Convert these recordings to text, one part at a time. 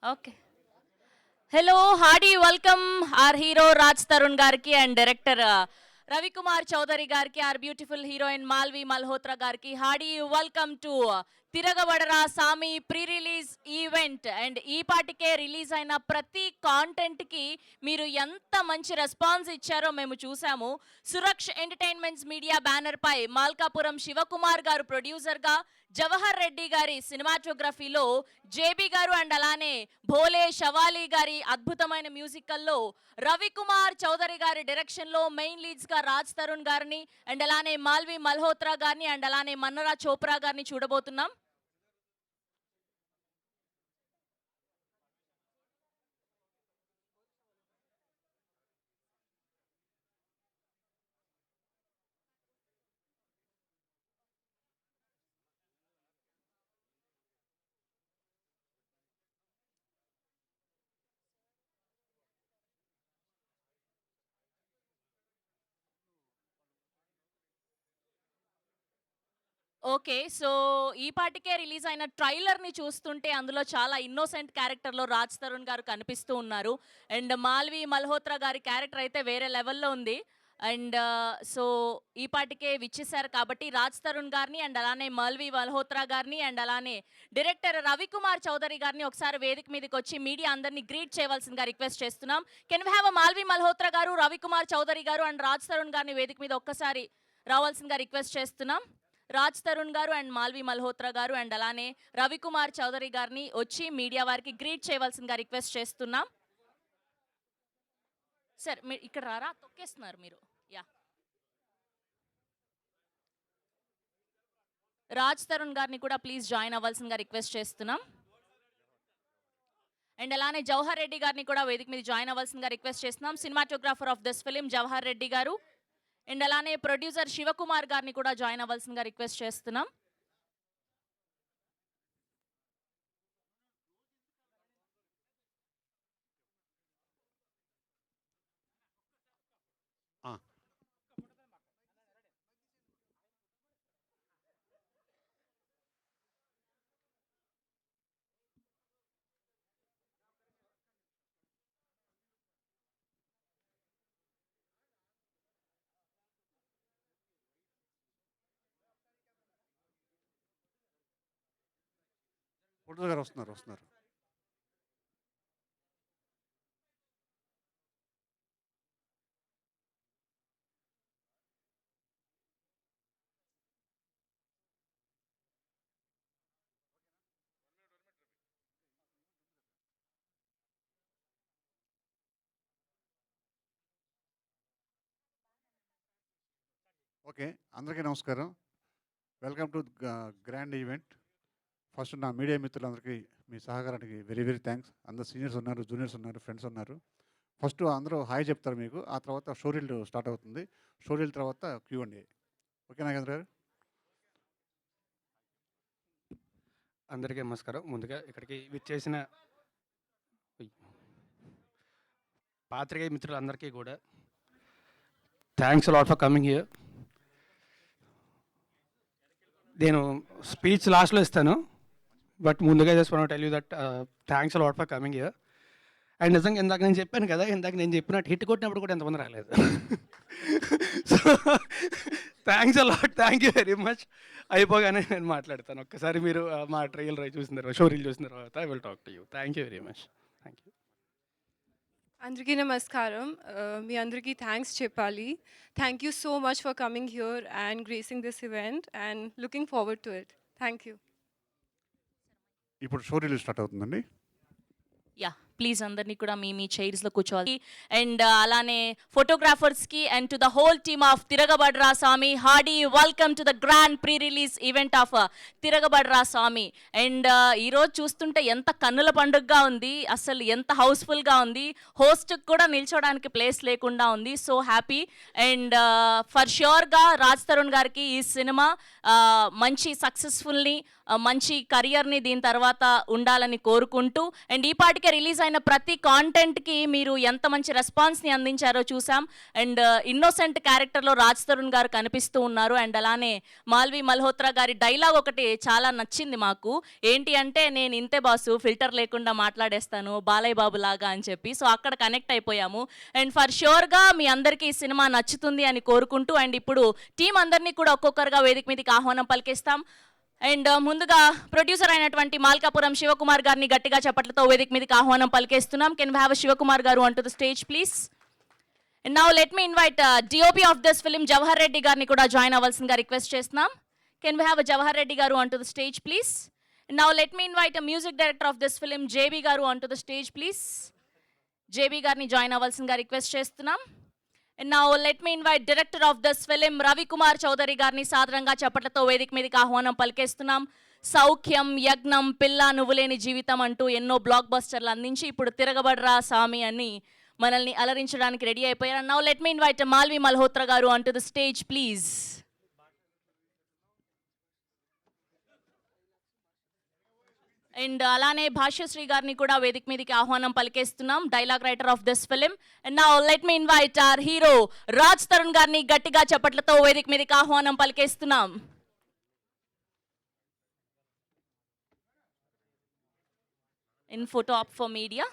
Okay. Hello, hearty welcome our hero Raj Tarun Garki and director Ravi Kumar Chaudhary Garki, our beautiful heroine Malvi Malhotra Garki. Hearty welcome to Tiragavadara Sami pre-release event and ఈ పాటికే release అయిన ప్రతి content కి మీరు ఎంత మంచి response ఇచ్చారో మేము చూసాము. సురక్ష్ ఎంటర్టైన్మెంట్స్ మీడియా బ్యానర్ పై మాల్కాపురం శివకుమార్ గారు ప్రొడ్యూసర్ గా, జవహర్ రెడ్డి గారి సినిమాటోగ్రఫీలో జేబీ గారు అండ్ అలానే భోలే షవాలి గారి అద్భుతమైన మ్యూజికల్లో రవికుమార్ చౌదరి గారి డైరెక్షన్లో మెయిన్ లీడ్స్గా రాజ్ తరుణ్ గారిని అండ్ అలానే మాల్వి మల్హోత్రా గారిని అండ్ అలానే మన్నరా చోప్రా గారిని చూడబోతున్నాం. ఓకే. సో, ఈ పాటికే రిలీజ్ అయిన ట్రైలర్‌ని చూస్తుంటే అందులో చాలా ఇన్నోసెంట్ క్యారెక్టర్‌లో రాజ్ తరుణ్ గారు కనిపిస్తూ ఉన్నారు. అండ్ మాల్వి మల్హోత్రా గారి క్యారెక్టర్ అయితే వేరే లెవెల్‌లో ఉంది. అండ్ సో, ఈ పాటికే విచ్చేసారు కాబట్టి రాజ్ తరుణ్ గారిని అండ్ అలానే మాల్వి మల్హోత్రా గారిని అండ్ అలానే డైరెక్టర్ రవికుమార్ చౌదరి గారిని ఒకసారి వేదిక మీదకొచ్చి మీడియా అందరిని గ్రీట్ చేయవలసిందిగా రిక్వెస్ట్ చేస్తున్నాం. Can we have Malvi Malhotra garu, Ravikumar Chowdary గారు అండ్ రాజ్ తరుణ్ గారిని వేదిక మీద ఒక్కసారి రావాల్సిందిగా రిక్వెస్ట్ చేస్తున్నాం. రాజ్ తరుణ్ గారు అండ్ మాల్వి మల్హోత్రా గారు అండ్ అలానే రవికుమార్ చౌదరి గారిని వచ్చి మీడియా వారికి గ్రీట్ చేయవలసిందిగా రిక్వెస్ట్ చేస్తున్నాం. సార్ మీరు ఇక్కడ రారా, తొక్కేస్తున్నారు మీరు. యా, రాజ్ తరుణ్ గారిని కూడా ప్లీజ్ జాయిన్ అవ్వాల్సిందిగా రిక్వెస్ట్ చేస్తున్నాం. అండ్ అలానే జవహర్ రెడ్డి గారిని కూడా వేదిక మీద జాయిన్ అవ్వాల్సిందిగా రిక్వెస్ట్ చేస్తున్నాం. Cinematographer of this film Jawahar Reddy గారు అండ్ అలానే ప్రొడ్యూసర్ శివకుమార్ గారిని కూడా జాయిన్ అవ్వాల్సిందిగా రిక్వెస్ట్ చేస్తున్నాం. ఫోటో గారు వస్తున్నారు. ఓకే, అందరికీ నమస్కారం. Welcome to grand event. First నా మీడియా మిత్రులందరికీ మీ సహకారానికి వెరీ వెరీ థ్యాంక్స్. అందరు సీనియర్స్ ఉన్నారు, జూనియర్స్ ఉన్నారు, ఫ్రెండ్స్ ఉన్నారు. ఫస్ట్ అందరూ హాయ్ చెప్తారు మీకు, ఆ తర్వాత షోరీల్ స్టార్ట్ అవుతుంది. షోరీల్ తర్వాత Q&A. ఓకే నాగేంద్ర గారు? అందరికీ నమస్కారం. ముందుగా ఇక్కడికి విచ్చేసిన పాత్రికేయ మిత్రులందరికీ కూడా thanks lot for coming here. నేను స్పీచ్ లాస్ట్లో ఇస్తాను, బట్ ముందుగా just one tell you that thanks lot for coming here. And నిజంగా ఇందాక నేను చెప్పాను కదా, ఇందాక నేను చెప్పినట్టు హిట్ కొట్టినప్పుడు కూడా ఎంతమంది రాలేదు. So thanks lot, thank you very much. అయిపోగానే నేను మాట్లాడతాను. ఒక్కసారి మీరు మా ట్రైల్ చూసిన తర్వాత, షో రీల్ చూసిన తర్వాత I will talk to you. Thank you very much. Thank you. అందరికీ నమస్కారం. మీ అందరికీ థ్యాంక్స్ చెప్పాలి. Thank you so much for coming here and gracing this event and looking forward to it. Thank you. ఇప్పుడు show reel start అవుతుందండి. Ya, please అందరినీ కూడా మీ చైర్స్లో కూర్చోవాలి. అండ్ అలానే ఫోటోగ్రాఫర్స్కి and to the whole team of Tiragabadra Swami, hearty welcome to the grand pre release event of Tiragabadra Swamy. And ఈరోజు చూస్తుంటే ఎంత కన్నుల పండుగగా ఉంది, అసలు ఎంత హౌస్ఫుల్గా ఉంది. హోస్ట్కి కూడా నిల్చోడానికి ప్లేస్ లేకుండా ఉంది. So happy. అండ్ ఫర్ ష్యూర్గా రాజ్ తరుణ్ గారికి ఈ సినిమా మంచి సక్సెస్ఫుల్ని, మంచి కెరియర్ని దీని తర్వాత ఉండాలని కోరుకుంటూ, అండ్ ఈ పాటికే రిలీజ్ అయిన అయిన ప్రతి కాంటెంట్కి మీరు ఎంత మంచి రెస్పాన్స్ని అందించారో చూసాం. అండ్ ఇన్నోసెంట్ క్యారెక్టర్లో రాజ్ తరుణ్ గారు కనిపిస్తూ ఉన్నారు. అండ్ అలానే మాల్వి మల్హోత్రా గారి డైలాగ్ ఒకటి చాలా నచ్చింది మాకు. ఏంటి అంటే, నేను ఇంతే బాసు, ఫిల్టర్ లేకుండా మాట్లాడేస్తాను బాలయ్య బాబు లాగా అని చెప్పి. సో అక్కడ కనెక్ట్ అయిపోయాము. అండ్ ఫర్ ష్యూర్గా మీ అందరికీ ఈ సినిమా నచ్చుతుంది అని కోరుకుంటూ, అండ్ ఇప్పుడు టీం అందరినీ కూడా ఒక్కొక్కరుగా వేదిక మీదకి ఆహ్వానం పలికిస్తాం. అండ్ ముందుగా ప్రొడ్యూసర్ అయినటువంటి మాల్కాపురం శివకుమార్ గారిని గట్టిగా చప్పట్లతో వేదిక మీదకి ఆహ్వానం పలికేస్తున్నాం. Can we have Shivakumar garu on to the stage please. And now let me invite DOP of this film Jawahar Reddy గారిని కూడా జాయిన్ అవ్వాల్సిందిగా రిక్వెస్ట్ చేస్తున్నాం. Can we have Jawahar Reddy garu on to the stage please. And now let me invite music director of this film JB garu on to the stage please. JB గారిని join అవ్వాల్సిందిగా request చేస్తున్నాం. And now let me invite director of this film Ravi Kumar Chaudhary గారిని సాదరంగా చప్పట్లతో వేదిక మీదకి ఆహ్వానం పలికేస్తున్నాం. సౌఖ్యం, యజ్ఞం, పిల్ల నువ్వులేని జీవితం అంటూ ఎన్నో బ్లాక్ బస్టర్లు అందించి ఇప్పుడు తిరగబడరా సామి అని మనల్ని అలరించడానికి రెడీ అయిపోయారు. Now let me invite Malvi Malhotra garu on to the stage please. And అలానే భాష్యశ్రీ గారిని కూడా వేదిక మీదకి ఆహ్వానం పలికేస్తున్నాం, dialogue writer of this film. And now let me invite our hero Raj Tarun గారిని గట్టిగా చప్పట్లతో వేదిక మీదకి ఆహ్వానం పలికేస్తున్నాం. In photo op for media.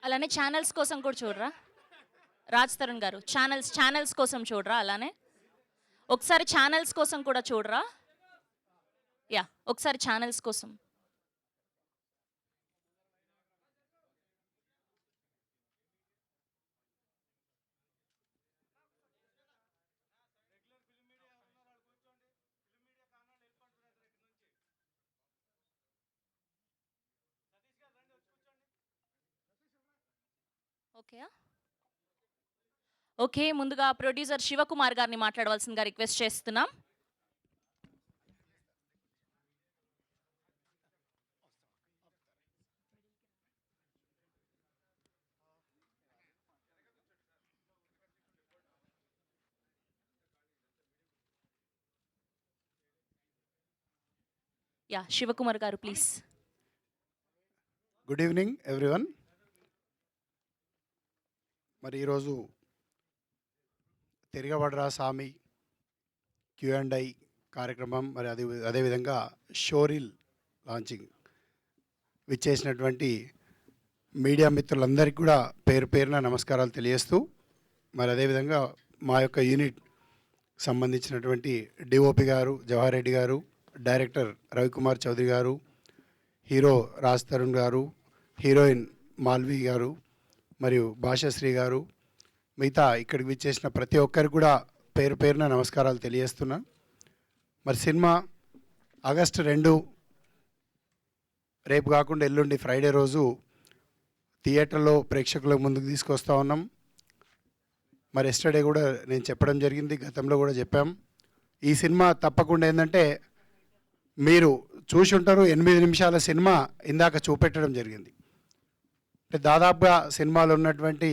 అలానే ఛానల్స్ కోసం కూడా చూడరా రాజ్ తరుణ్ గారు, ఛానల్స్ కోసం చూడరా. అలానే ఒకసారి ఛానల్స్ కోసం కూడా చూడరా. యా, ఒకసారి ఛానల్స్ కోసం. ఓకే ఓకే, ముందుగా ప్రొడ్యూసర్ శివకుమార్ గారిని మాట్లాడవలసిందిగా రిక్వెస్ట్ చేస్తున్నాం. యా, శివకుమార్ గారు ప్లీజ్. Good evening everyone. మరి ఈరోజు తిరగబడరా సామి Q&I కార్యక్రమం, మరి అదేవిధంగా షోరీల్ లాంచింగ్ విచ్చేసినటువంటి మీడియా మిత్రులందరికీ కూడా పేరు పేరున నమస్కారాలు తెలియజేస్తూ, మరి అదేవిధంగా మా యొక్క యూనిట్ సంబంధించినటువంటి డిఓపి గారు జవహర్ రెడ్డి గారు, డైరెక్టర్ రవికుమార్ చౌదరి గారు, హీరో రాజ్ తరుణ్ గారు, హీరోయిన్ మాల్వి గారు మరియు భాషశ్రీ గారు, మిగతా ఇక్కడికి విచ్చేసిన ప్రతి ఒక్కరికి కూడా పేరు పేరున నమస్కారాలు తెలియజేస్తున్నా. మరి సినిమా ఆగస్టు 2 రేపు కాకుండా ఎల్లుండి ఫ్రైడే రోజు థియేటర్లో ప్రేక్షకుల ముందుకు తీసుకొస్తా ఉన్నాం. మరి ఎస్టర్డే కూడా నేను చెప్పడం జరిగింది, గతంలో కూడా చెప్పాం. ఈ సినిమా తప్పకుండా ఏంటంటే మీరు చూసి ఉంటారు, 8 నిమిషాల సినిమా ఇందాక చూపెట్టడం జరిగింది. అంటే దాదాపుగా సినిమాలో ఉన్నటువంటి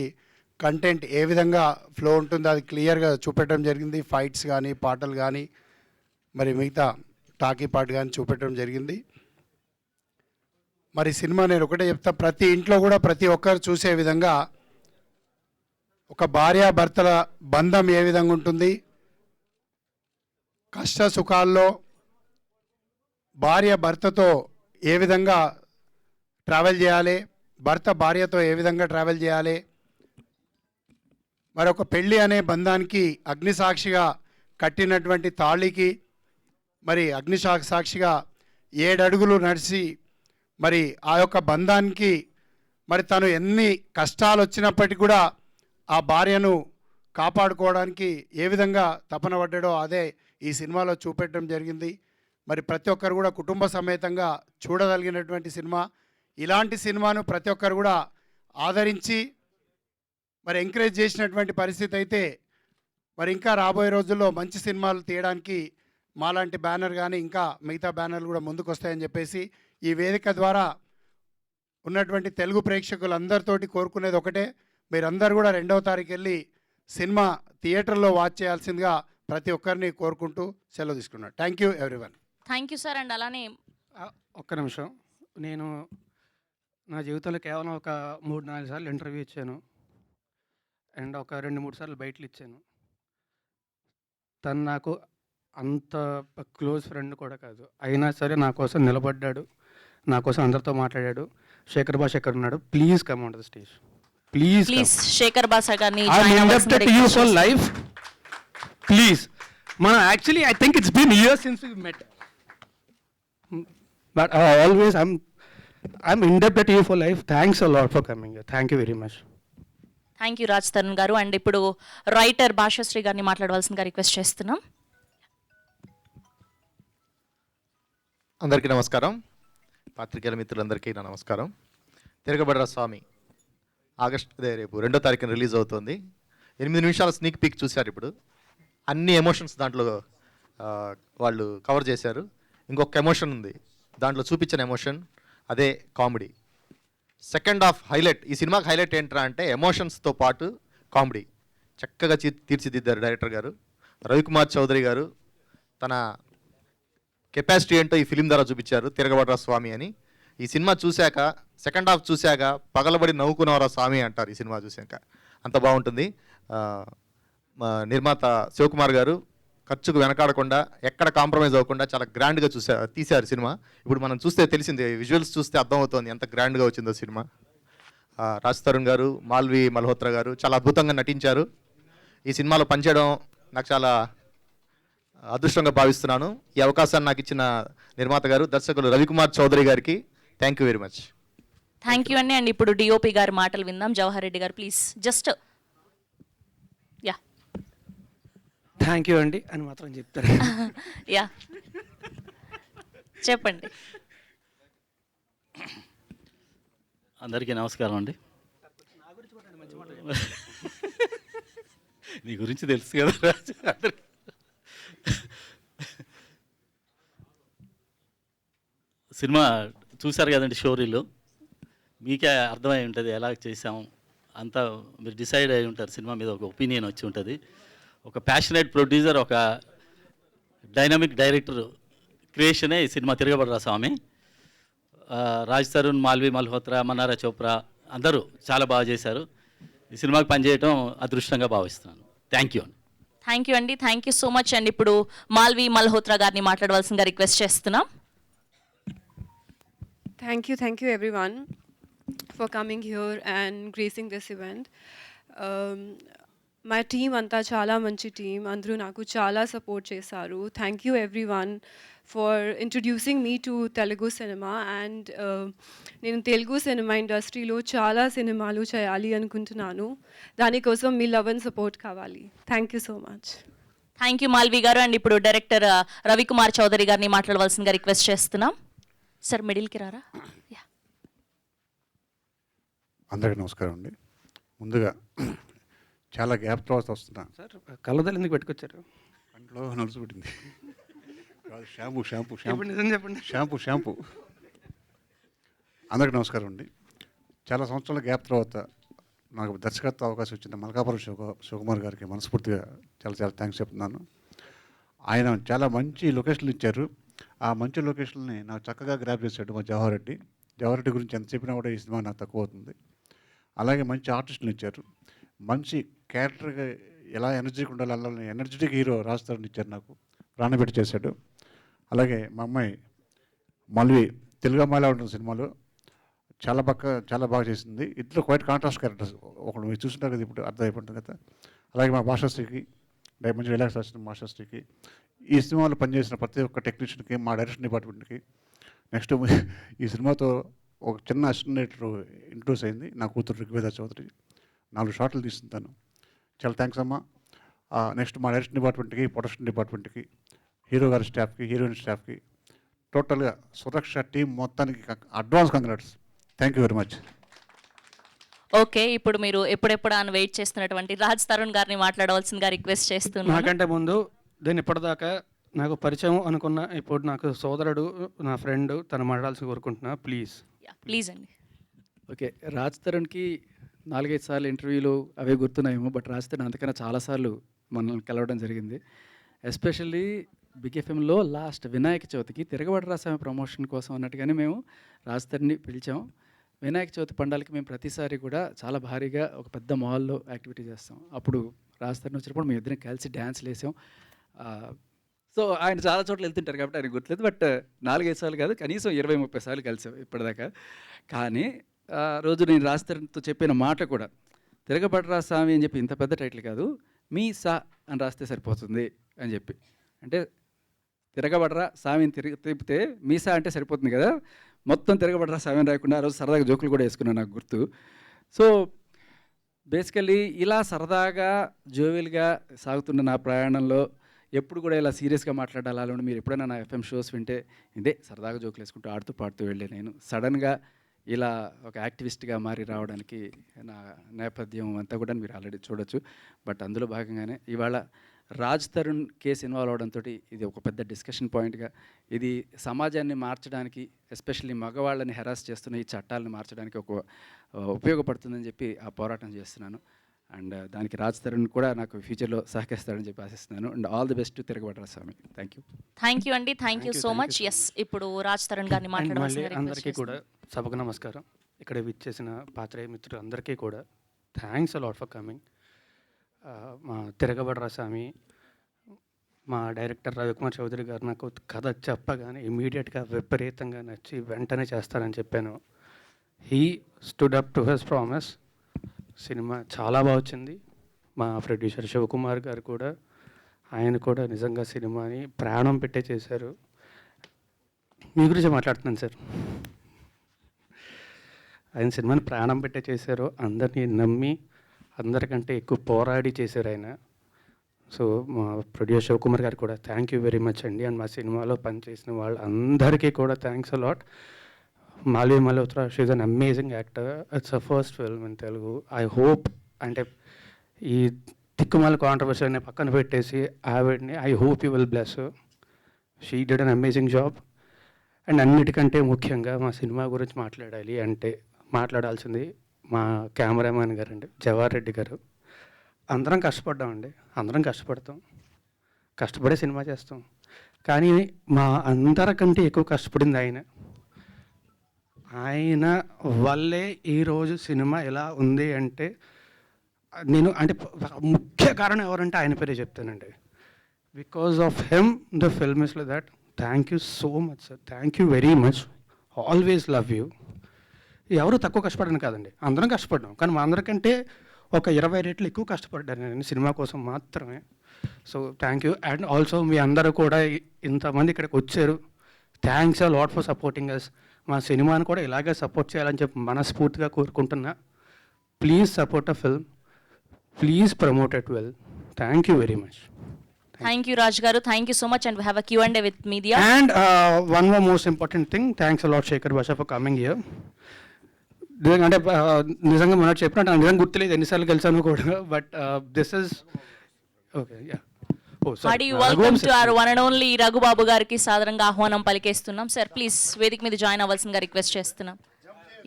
కంటెంట్ ఏ విధంగా ఫ్లో ఉంటుందో అది క్లియర్గా చూపెట్టడం జరిగింది. ఫైట్స్ కానీ, పాటలు కానీ, మరి మిగతా టాకీ పాట కానీ చూపెట్టడం జరిగింది. మరి సినిమా నేను ఒకటే చెప్తా, ప్రతి ఇంట్లో కూడా ప్రతి ఒక్కరు చూసే విధంగా ఒక భార్యాభర్తల బంధం ఏ విధంగా ఉంటుంది, కష్ట సుఖాల్లో భార్య భర్తతో ఏ విధంగా ట్రావెల్ చేయాలి, భర్త భార్యతో ఏ విధంగా ట్రావెల్ చేయాలి, మరొక పెళ్ళి అనే బంధానికి అగ్నిసాక్షిగా కట్టినటువంటి తాళికి మరి సాక్షిగా 7 అడుగులు నడిచి మరి ఆ యొక్క బంధానికి మరి తను ఎన్ని కష్టాలు వచ్చినప్పటికీ కూడా ఆ భార్యను కాపాడుకోవడానికి ఏ విధంగా తపన పడ్డాడో అదే ఈ సినిమాలో చూపెట్టడం జరిగింది. మరి ప్రతి ఒక్కరు కూడా కుటుంబ సమేతంగా చూడగలిగినటువంటి సినిమా. ఇలాంటి సినిమాను ప్రతి ఒక్కరు కూడా ఆదరించి మరి ఎంకరేజ్ చేసినటువంటి పరిస్థితి అయితే మరి ఇంకా రాబోయే రోజుల్లో మంచి సినిమాలు తీయడానికి మాలాంటి బ్యానర్ కానీ ఇంకా మిగతా బ్యానర్లు కూడా ముందుకు వస్తాయని చెప్పేసి ఈ వేదిక ద్వారా ఉన్నటువంటి తెలుగు ప్రేక్షకులందరితోటి కోరుకునేది ఒకటే, మీరందరూ కూడా 2వ తారీఖు వెళ్ళి సినిమా థియేటర్లో వాచ్ చేయాల్సిందిగా ప్రతి ఒక్కరిని కోరుకుంటూ సెలవు తీసుకున్నాను. Thank you everyone. Thank you sir. And అలానే ఒక్క నిమిషం, నేను నా జీవితంలో కేవలం ఒక 3-4 సార్లు ఇంటర్వ్యూ ఇచ్చాను అండ్ ఒక 2-3 సార్లు బయటలు ఇచ్చాను. తను నాకు అంత క్లోజ్ ఫ్రెండ్ కూడా కాదు, అయినా సరే నా కోసం నిలబడ్డాడు, నా కోసం అందరితో మాట్లాడాడు. శేఖర్ భాష ఎక్కడ ఉన్నాడు? Please come on the stage, please please Shekhar Basha గారిని లైఫ్ ప్లీజ్. మనం actually I think it's been years since we met, but always I'm indebted you for life. Thanks a lot for coming. Thank you very much. Thank you Raj Tarun garu. And ఇప్పుడు writer Bhashasree గారిని మాట్లాడవలసిందిగా request చేస్తున్నాం. అందరికీ నమస్కారం, పాత్రికేయుల మిత్రులందరికీ నా నమస్కారం. తిరగబడరా స్వామి రేపు 2వ తారీఖున రిలీజ్ అవుతుంది. 8 నిమిషాల స్నీక్ పీక్ చూశారు. ఇప్పుడు అన్ని ఎమోషన్స్ దాంట్లో వాళ్ళు కవర్ చేశారు. ఇంకొక ఎమోషన్ ఉంది దాంట్లో చూపించిన ఎమోషన్, అదే కామెడీ. Second half highlight. ఈ సినిమాకి హైలైట్ ఏంట్రా అంటే ఎమోషన్స్తో పాటు కామెడీ చక్కగా తీర్చిదిద్దారు డైరెక్టర్ గారు. రవికుమార్ చౌదరి గారు తన కెపాసిటీ ఏంటో ఈ ఫిలిం ద్వారా చూపించారు. తిరగబడరా స్వామి అని. ఈ సినిమా చూశాక సెకండ్ హాఫ్ చూశాక పగలబడి నవ్వుకున్నవరా స్వామి అంటారు ఈ సినిమా చూశాక. అంత బాగుంటుంది. నిర్మాత శివకుమార్ గారు ఖర్చుకు వెనకాడకుండా ఎక్కడ కాంప్రమైజ్ అవ్వకుండా చాలా గ్రాండ్గా తీశారు సినిమా. ఇప్పుడు మనం చూస్తే తెలిసింది, విజువల్స్ చూస్తే అర్థమవుతుంది ఎంత గ్రాండ్గా వచ్చిందో సినిమా. రాజ్ తరుణ్ గారు, మాల్వి మల్హోత్రా గారు చాలా అద్భుతంగా నటించారు. ఈ సినిమాలో పనిచేయడం నాకు చాలా అదృష్టంగా భావిస్తున్నాను. ఈ అవకాశాన్ని నాకు ఇచ్చిన నిర్మాత గారు, దర్శకులు రవికుమార్ చౌదరి గారికి thank you very much. Thank you అండి. అండ్ ఇప్పుడు డిఓపి గారి మాటలు విందాం. జవహర్ రెడ్డి గారు please just yeah. Thank you అండి అని మాత్రం చెప్తారు. యా చెప్పండి. అందరికీ నమస్కారం అండి. నీ గురించి తెలుసు కదా రాజు. సినిమా చూశారు కదండి, షోరీలో మీకే అర్థమై ఉంటుంది ఎలా చేసాము అంతా. మీరు డిసైడ్ అయి ఉంటారు, సినిమా మీద ఒక ఒపీనియన్ వచ్చి ఉంటుంది. ఒక ప్యాషనేట్ ప్రొడ్యూసర్, ఒక డైనమిక్ డైరెక్టర్ క్రియేషనే ఈ సినిమా తిరగబడరా స్వామి. రాజ్ తరుణ్, మాల్వి మల్హోత్రా, మన్నారా చోప్రా అందరూ చాలా బాగా చేశారు. ఈ సినిమాకి పనిచేయడం అదృష్టంగా భావిస్తున్నాను. థ్యాంక్ యూ అండి. థ్యాంక్ యూ అండి. Thank you so much. And ఇప్పుడు మాల్వి మల్హోత్రా గారిని మాట్లాడవలసిందిగా రిక్వెస్ట్ చేస్తున్నాం. Thank you everyone for coming here and gracing this event. My team anta chala manchi team, andru naku chala support chesaru. Thank you everyone for introducing me to Telugu cinema, and nenu Telugu cinema industry lo chala cinemalu cheyali anukuntunnanu. Dani kosam me love and support kavali. Thank you so much. Thank you Malvi గారు. And ఇప్పుడు director Ravikumar Chowdary గారిని మాట్లాడవలసిందిగా request చేస్తున్నాం. Sir మిడిల్కి రారా. Yeah. అందరికీ నమస్కారం అండి. ముందుగా చాలా గ్యాప్ తర్వాత వస్తున్నా. సార్ కళ్ళదలు ఎందుకు పెట్టుకొచ్చారు? కంట్లో నలుసు పెట్టింది. షాంపూ షాంపూ షాంపూ ఇప్పుడు నిజం చెప్పండి. షాంపూ అందరికీ నమస్కారం అండి. చాలా సంవత్సరాల గ్యాప్ తర్వాత నాకు దర్శకత్వ అవకాశం ఇచ్చిన మల్కాపురం శివకుమార్ గారికి మనస్ఫూర్తిగా చాలా చాలా థ్యాంక్స్ చెప్తున్నాను. ఆయన చాలా మంచి లొకేషన్లు ఇచ్చారు. ఆ మంచి లొకేషన్ని నాకు చక్కగా గ్రాప్ చేశాడు మా జవహర్ రెడ్డి గురించి ఎంత చెప్పినా కూడా ఈ సినిమా నాకు తక్కువ అవుతుంది. అలాగే మంచి ఆర్టిస్టులు ఇచ్చారు. మంచి క్యారెక్టర్గా ఎలా ఎనర్జీకి ఉండాలి అలా ఎనర్జెటిక్ హీరో రాజ్ తరుణ్ ఇచ్చారు, నాకు ప్రాణపెట్టి చేశాడు. అలాగే మా అమ్మాయి మల్వి తెలుగు అమ్మాయిలా ఉంటుంది సినిమాలో, చాలా బాగా చేసింది. ఇద్దరు క్వైట్ కాంట్రాస్ట్ క్యారెక్టర్స్. ఒకడు మీరు చూస్తుంటారు కదా, ఇప్పుడు అర్థమైపోతుంది కదా. అలాగే మా భాషాశ్రీకి మంచి రిలాక్స్ వచ్చిన భాషాశ్రీకి, ఈ సినిమాలో పనిచేసిన ప్రతి ఒక్క టెక్నీషియన్కి, మా డైరెక్షన్ డిపార్ట్మెంట్కి. నెక్స్ట్ ఈ సినిమాతో ఒక చిన్న అసిస్టెంట్ ఇంట్రొడ్యూస్ అయింది, నా కూతురు ఋగ్వేద చౌదరి. 4 షాట్లు తీస్తుంటాను. చాలా థ్యాంక్స్ అమ్మా. నెక్స్ట్ మా డైరెక్షన్ డిపార్ట్మెంట్కి, ప్రొడక్షన్ డిపార్ట్మెంట్కి, హీరో గారి స్టాఫ్కి, హీరోయిన్ స్టాఫ్కి, టోటల్గా సురక్ష టీం మొత్తానికి advance congrats. Thank you very much. Okay, ఇప్పుడు మీరు ఎప్పుడెప్పుడు అని వెయిట్ చేస్తున్నటువంటి రాజ్ తరుణ్ గారిని మాట్లాడవలసిందిగా రిక్వెస్ట్ చేస్తున్నాను. నాకంటే ముందు దీన్ని ఇప్పటిదాకా నాకు పరిచయం అనుకున్న ఇప్పుడు నాకు సోదరుడు, నా ఫ్రెండ్, తను మాట్లాడాల్సి కోరుకుంటున్నా. ప్లీజ్ ప్లీజ్ అండి. ఓకే, రాజ్ తరుణ్కి 4-5 సార్లు ఇంటర్వ్యూలు అవే గుర్తున్నాయేమో, బట్ రాజ్ తరుణ్ అంతకన్నా చాలాసార్లు మనల్ని కలవడం జరిగింది. ఎస్పెషల్లీ బిగ్ ఎఫ్ఎంలో లాస్ట్ వినాయక చవితికి తిరగబడి రాసామే ప్రమోషన్ కోసం అన్నట్టుగానే మేము రాజ్ తరుణ్ని పిలిచాం. వినాయక చవితి పండాలకి మేము ప్రతిసారి కూడా చాలా భారీగా ఒక పెద్ద మాల్లో యాక్టివిటీ చేస్తాం. అప్పుడు రాజ్ తరుణ్ వచ్చినప్పుడు మేము ఇద్దరం కలిసి డ్యాన్స్లు వేసాం. సో ఆయన చాలా చోట్ల వెళ్తుంటారు కాబట్టి ఆయన గుర్తులేదు, బట్ 4-5 సార్లు కాదు, కనీసం 20-30 సార్లు కలిసాం ఇప్పటిదాకా. కానీ ఆ రోజు నేను రాజ్ తరుణ్తో చెప్పిన మాట కూడా, తిరగబడ్రా స్వామి అని చెప్పి ఇంత పెద్ద టైటిల్ కాదు, మీ సా అని రాస్తే సరిపోతుంది అని చెప్పి. అంటే తిరగబడ్రా స్వామిని తిప్పితే మీసా అంటే సరిపోతుంది కదా, మొత్తం తిరగబడ్రా స్వామిని రాకుండా ఆ రోజు సరదాగా జోకులు కూడా వేసుకున్నాను, నాకు గుర్తు. సో బేసికల్లీ ఇలా సరదాగా జోవియల్గా సాగుతున్న నా ప్రయాణంలో ఎప్పుడు కూడా ఇలా సీరియస్గా మాట్లాడాలని మీరు ఎప్పుడైనా నా ఎఫ్ఎం షోస్ వింటే ఇదే సరదాగా జోకులు వేసుకుంటూ ఆడుతూ పాడుతూ వెళ్ళే నేను సడన్గా ఇలా ఒక యాక్టివిస్ట్గా మారి రావడానికి నా నేపథ్యం అంతా కూడా మీరు ఆల్రెడీ చూడొచ్చు. బట్ అందులో భాగంగానే ఇవాళ రాజ్ తరుణ్ కేసు ఇన్వాల్వ్ అవడంతో ఇది ఒక పెద్ద డిస్కషన్ పాయింట్గా, ఇది సమాజాన్ని మార్చడానికి, ఎస్పెషల్లీ మగవాళ్ళని హెరాస్ చేస్తున్న ఈ చట్టాలను మార్చడానికి ఒక ఉపయోగపడుతుందని చెప్పి ఆ పోరాటం చేస్తున్నాను. అండ్ దానికి రాజ్ తరుణ్ కూడా నాకు ఫ్యూచర్లో సహకరిస్తాడని చెప్పి ఆశిస్తున్నాను. And all the best to Tiragabadra Swami. Thank you అండి. Thank you so much. Yes, ఇప్పుడు రాజ్ తరుణ్ గారిని మాట్లాడవలసిందిగా అందరికీ కూడా సభకు నమస్కారం. ఇక్కడ విచ్చేసిన పాత్రేయ మిత్రులు అందరికీ కూడా థ్యాంక్స్ అలాట్ ఫర్ కమింగ్. మా తిరగబడ్రా స్వామి, మా డైరెక్టర్ రవికుమార్ చౌదరి గారు నాకు కథ చెప్పగానే ఇమీడియట్గా విపరీతంగా నచ్చి వెంటనే చేస్తానని చెప్పాను. He stood up to his promise. Cinema చాలా బాగా వచ్చింది. మా ప్రొడ్యూసర్ శివకుమార్ గారు కూడా, ఆయన కూడా నిజంగా సినిమాని ప్రాణం పెట్టే చేశారు. మీ గురించి మాట్లాడుతున్నాను సార్. ఆయన సినిమాని ప్రాణం పెట్టే చేశారు, అందరినీ నమ్మి అందరికంటే ఎక్కువ పోరాడి చేశారు ఆయన. సో మా ప్రొడ్యూసర్ శివకుమార్ గారు కూడా థ్యాంక్ యూ వెరీ మచ్ అండి. అండ్ మా సినిమాలో పనిచేసిన వాళ్ళందరికీ కూడా thanks a lot. Malvi Malhotra, she is an amazing actor. It's a first film in Telugu. I hope, అంటే ఈ తిక్కుమాల కాంట్రవర్సీని పక్కన పెట్టేసి ఆవిడ్ని I hope you will bless. She did an amazing job. And అన్నిటికంటే ముఖ్యంగా మా సినిమా గురించి మాట్లాడాలి అంటే మాట్లాడాల్సింది మా కెమెరామ్యాన్ గారు అండి, జవహర్ రెడ్డి గారు. అందరం కష్టపడ్డామండి, అందరం కష్టపడతాం, కష్టపడే సినిమా చేస్తాం. కానీ మా అందరికంటే ఎక్కువ కష్టపడింది ఆయన. ఆయన వల్లే ఈరోజు సినిమా ఎలా ఉంది అంటే నేను అంటే ముఖ్య కారణం ఎవరంటే ఆయన పేరే చెప్తానండి. Because of him the film is like that. Thank you so much sir, thank you very much. Always love you. ఎవరు తక్కువ కష్టపడను కాదండి, అందరం కష్టపడ్డాం. కానీ మా అందరికంటే ఒక 20 రెట్లు ఎక్కువ కష్టపడ్డాను నేను సినిమా కోసం మాత్రమే. So thank you. And also మీ అందరూ కూడా ఇంతమంది ఇక్కడికి వచ్చారు. Thanks a lot for supporting us. మా సినిమాని కూడా ఇలాగే సపోర్ట్ చేయాలని చెప్పి మనస్ఫూర్తిగా కోరుకుంటున్నా. Please support a film, please promote it well. Thank you very much. Thank you, Raj Garu. Thank you so much, and we have a Q&A with media. And one more most important thing, thanks a lot Shekhar Basha for coming here. అంటే నిజంగా మనం చెప్పినట్టు నాకు నిజంగా గుర్తులేదు ఎన్నిసార్లు కలిసాను కూడా. But this is okay, ya hearty welcome to our one and only Raghubabu గారికి సాదరంగా ఆహ్వానం పలికేస్తున్నాం. సార్ ప్లీజ్ వేదిక మీద జాయిన్ అవ్వాల్సిందిగా రిక్వెస్ట్ చేస్తున్నాం.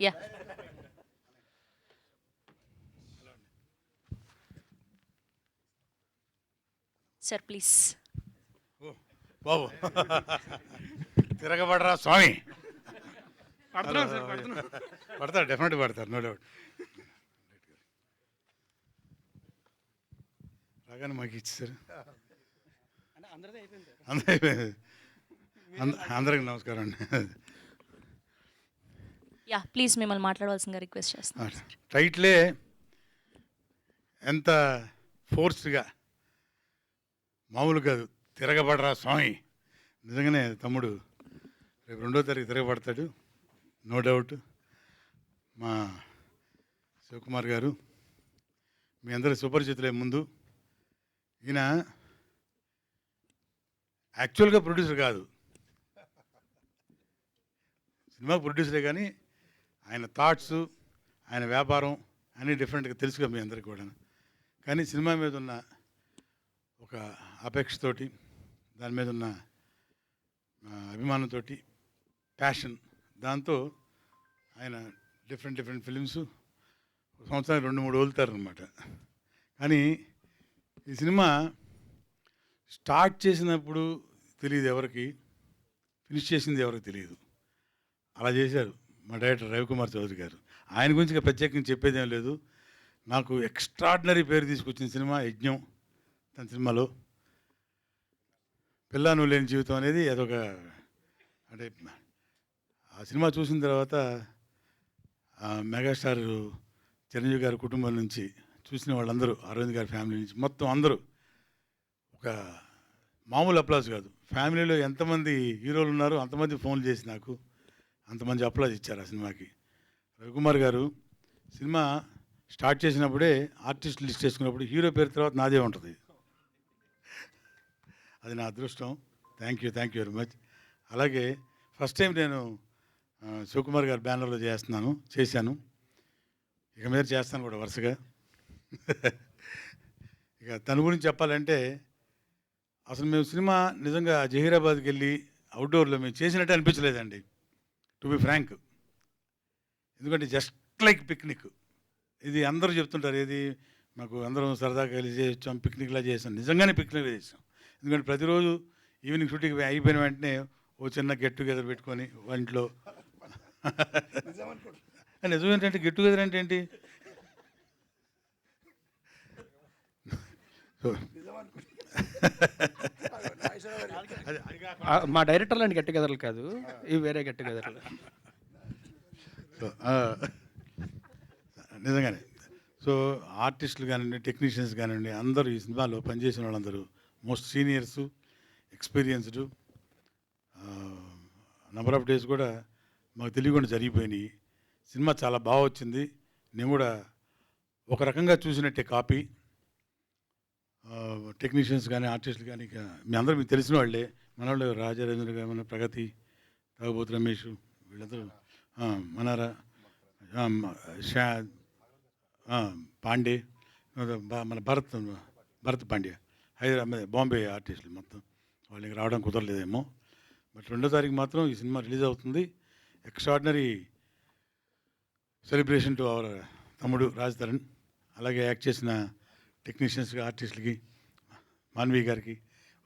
Ya sir please. బాబు తిరగబడరా స్వామి. పడతారు, డెఫినెట్గా పడతారు, నో డౌట్. రాగానే మాకు ఇచ్చేసారు. అందరికి నమస్కారం అండి. యా ప్లీజ్ మిమ్మల్ని మాట్లాడవలసిందిగా రిక్వెస్ట్ చేస్తున్నాం. టైటిలే ఎంత ఫోర్స్గా, మామూలు కాదు, తిరగబడరా స్వామి. నిజంగానే తమ్ముడు రేపు 2వ తారీఖు తిరగబడతాడు, నో డౌట్. మా శివకుమార్ గారు మీ అందరి సుపరిచితులే. ముందు ఈయన యాక్చువల్గా ప్రొడ్యూసర్ కాదు, సినిమా ప్రొడ్యూసరే, కానీ ఆయన థాట్స్, ఆయన వ్యాపారం అన్నీ డిఫరెంట్గా తెలుసుగా మీ అందరికీ కూడా. కానీ సినిమా మీద ఉన్న ఒక అపేక్షతోటి, దాని మీద ఉన్న అభిమానంతో, ప్యాషన్, దాంతో ఆయన డిఫరెంట్ ఫిలిమ్స్ సంవత్సరానికి 2-3 వదులుతారనమాట. కానీ ఈ సినిమా స్టార్ట్ చేసినప్పుడు తెలియదు ఎవరికి, ఫినిష్ చేసింది ఎవరికి తెలియదు. అలా చేశారు మా డైరెక్టర్ రవికుమార్ చౌదరి గారు. ఆయన గురించి ఇక ప్రత్యేకంగా చెప్పేదేం లేదు. నాకు ఎక్స్ట్రాడినరీ పేరు తీసుకొచ్చిన సినిమా యజ్ఞం. తన సినిమాలో పిల్ల నువ్వు లేని జీవితం అనేది అదొక, అంటే ఆ సినిమా చూసిన తర్వాత మెగాస్టార్ చిరంజీవి గారి కుటుంబం నుంచి చూసిన వాళ్ళందరూ, అరవింద్ గారి ఫ్యామిలీ నుంచి మొత్తం అందరూ, ఒక మామూలు అప్లాజ్ కాదు, ఫ్యామిలీలో ఎంతమంది హీరోలు ఉన్నారో అంతమంది ఫోన్లు చేసి నాకు అంతమంది అప్లాజ్ ఇచ్చారు ఆ సినిమాకి. రవికుమార్ గారు సినిమా స్టార్ట్ చేసినప్పుడే ఆర్టిస్ట్ లిస్ట్ చేసుకున్నప్పుడు హీరో పేరు తర్వాత నాదే ఉంటుంది. అది నా అదృష్టం. Thank you very much. అలాగే ఫస్ట్ టైం నేను శివకుమార్ గారి బ్యానర్లో చేశాను. ఇక మీద చేస్తాను కూడా వరుసగా. ఇక తన గురించి చెప్పాలంటే, అసలు మేము సినిమా నిజంగా జహీరాబాద్కి వెళ్ళి అవుట్డోర్లో మేము చేసినట్టు అనిపించలేదండి, టు బి ఫ్రాంక్. ఎందుకంటే జస్ట్ లైక్ పిక్నిక్. ఇది అందరూ చెప్తుంటారు, ఏది మాకు అందరం సరదాగా కలిసి చేయొచ్చాం, పిక్నిక్లా చేసాం. నిజంగానే పిక్నిక్లా చేసాం. ఎందుకంటే ప్రతిరోజు ఈవినింగ్ షూటింగ్ అయిపోయిన వెంటనే ఓ చిన్న గెట్ టుగెదర్ పెట్టుకొని ఇంట్లో. నిజం ఏంటంటే గెట్ టుగెదర్ అంటే ఏంటి? మా డైరెక్టర్ లాంటి గెట్ టుగెదర్లు కాదు, ఇవి వేరే గెట్ టుగెదర్లు. నిజంగానే. సో ఆర్టిస్టులు కానివ్వండి, టెక్నీషియన్స్ కానివ్వండి, అందరూ ఈ సినిమాలో పనిచేసిన వాళ్ళందరూ most seniors, experienced. Number of days కూడా మాకు తెలియకుండా జరిగిపోయినాయి. సినిమా చాలా బాగా వచ్చింది. నేను కూడా ఒక రకంగా చూసినట్టే కాపీ. టెక్నీషియన్స్ కానీ, ఆర్టిస్టులు కానీ, మీ అందరూ మీకు తెలిసిన వాళ్ళే. మన వాళ్ళు రాజారేంద్ర గారు, మన ప్రగతి, తాగుబోతు రమేష్, వీళ్ళందరూ, మనారా, పాండే, మన భరత్ పాండ్య, హైదరాబాద్, బాంబే ఆర్టిస్టులు మొత్తం. వాళ్ళకి రావడం కుదరలేదేమో. బట్ 2వ తారీఖు మాత్రం ఈ సినిమా రిలీజ్ అవుతుంది. ఎక్స్ట్రాడినరీ సెలబ్రేషన్ టు అవర్ తమ్ముడు రాజ్ తరుణ్. అలాగే యాక్ట్ చేసిన టెక్నీషియన్స్కి, ఆర్టిస్టులకి, మాన్వి గారికి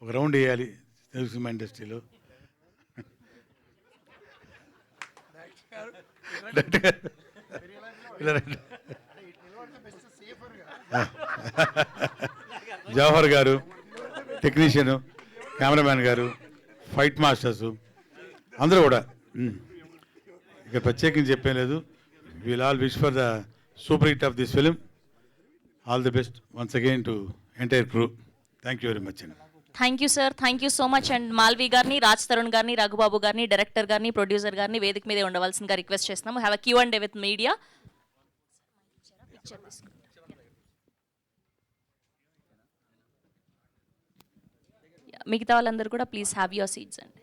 ఒక రౌండ్ వేయాలి తెలుగు సినిమా ఇండస్ట్రీలో. Jawahar garu technician, cameraman garu, fight masters అందరూ కూడా. ఇక ప్రత్యేకించి చెప్పేం లేదు. Will all wish for the super hit of this film. All the best once again to entire crew. Thank you very much అండి. Thank you sir, thank you so much. And Malvi గారిని, రాజ్ తరుణ్ గారిని, రఘుబాబు గారిని, డైరెక్టర్ గారిని, producer గారిని వేదిక మీదే ఉండవలసిందిగా request చేస్తున్నాము. Have a Q&A with media. మిగతా వాళ్ళందరూ కూడా ప్లీజ్ హ్యావ్ యువర్ సీట్స్ అండి.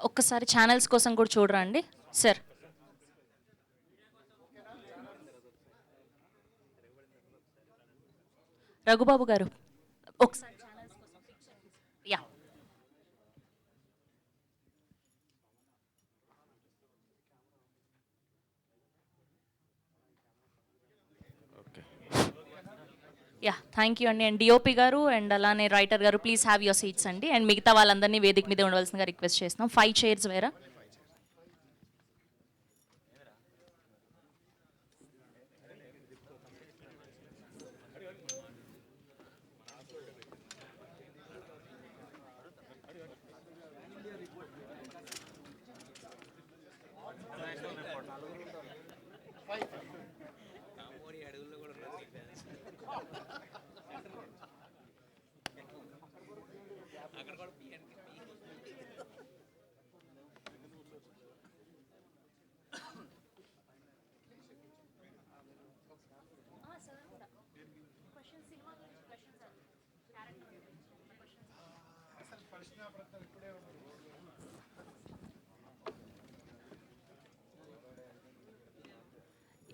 ఒక్కసారి ఛానల్స్ కోసం కూడా చూడరా అండి సార్. రఘుబాబు గారు ఒకసారి ఛానల్స్ కోసం యా. యా, థ్యాంక్ యూ అండి. అండ్ డిఓపి గారు అండ్ అలానే రైటర్ గారు ప్లీజ్ హ్యావ్ యువర్ సీట్స్ అండి. అండ్ మిగతా వాళ్ళందరినీ వేదిక మీద ఉండవలసిందిగా రిక్వెస్ట్ చేస్తున్నాం. 5 చైర్స్ వేరా.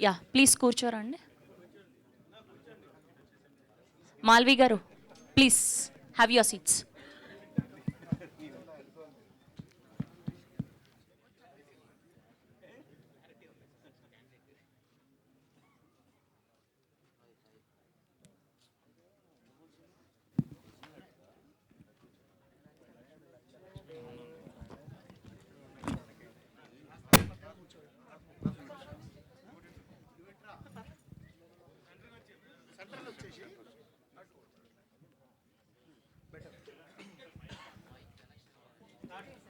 యా, ప్లీజ్ కూర్చోరండి. Malvi garu please have your seats.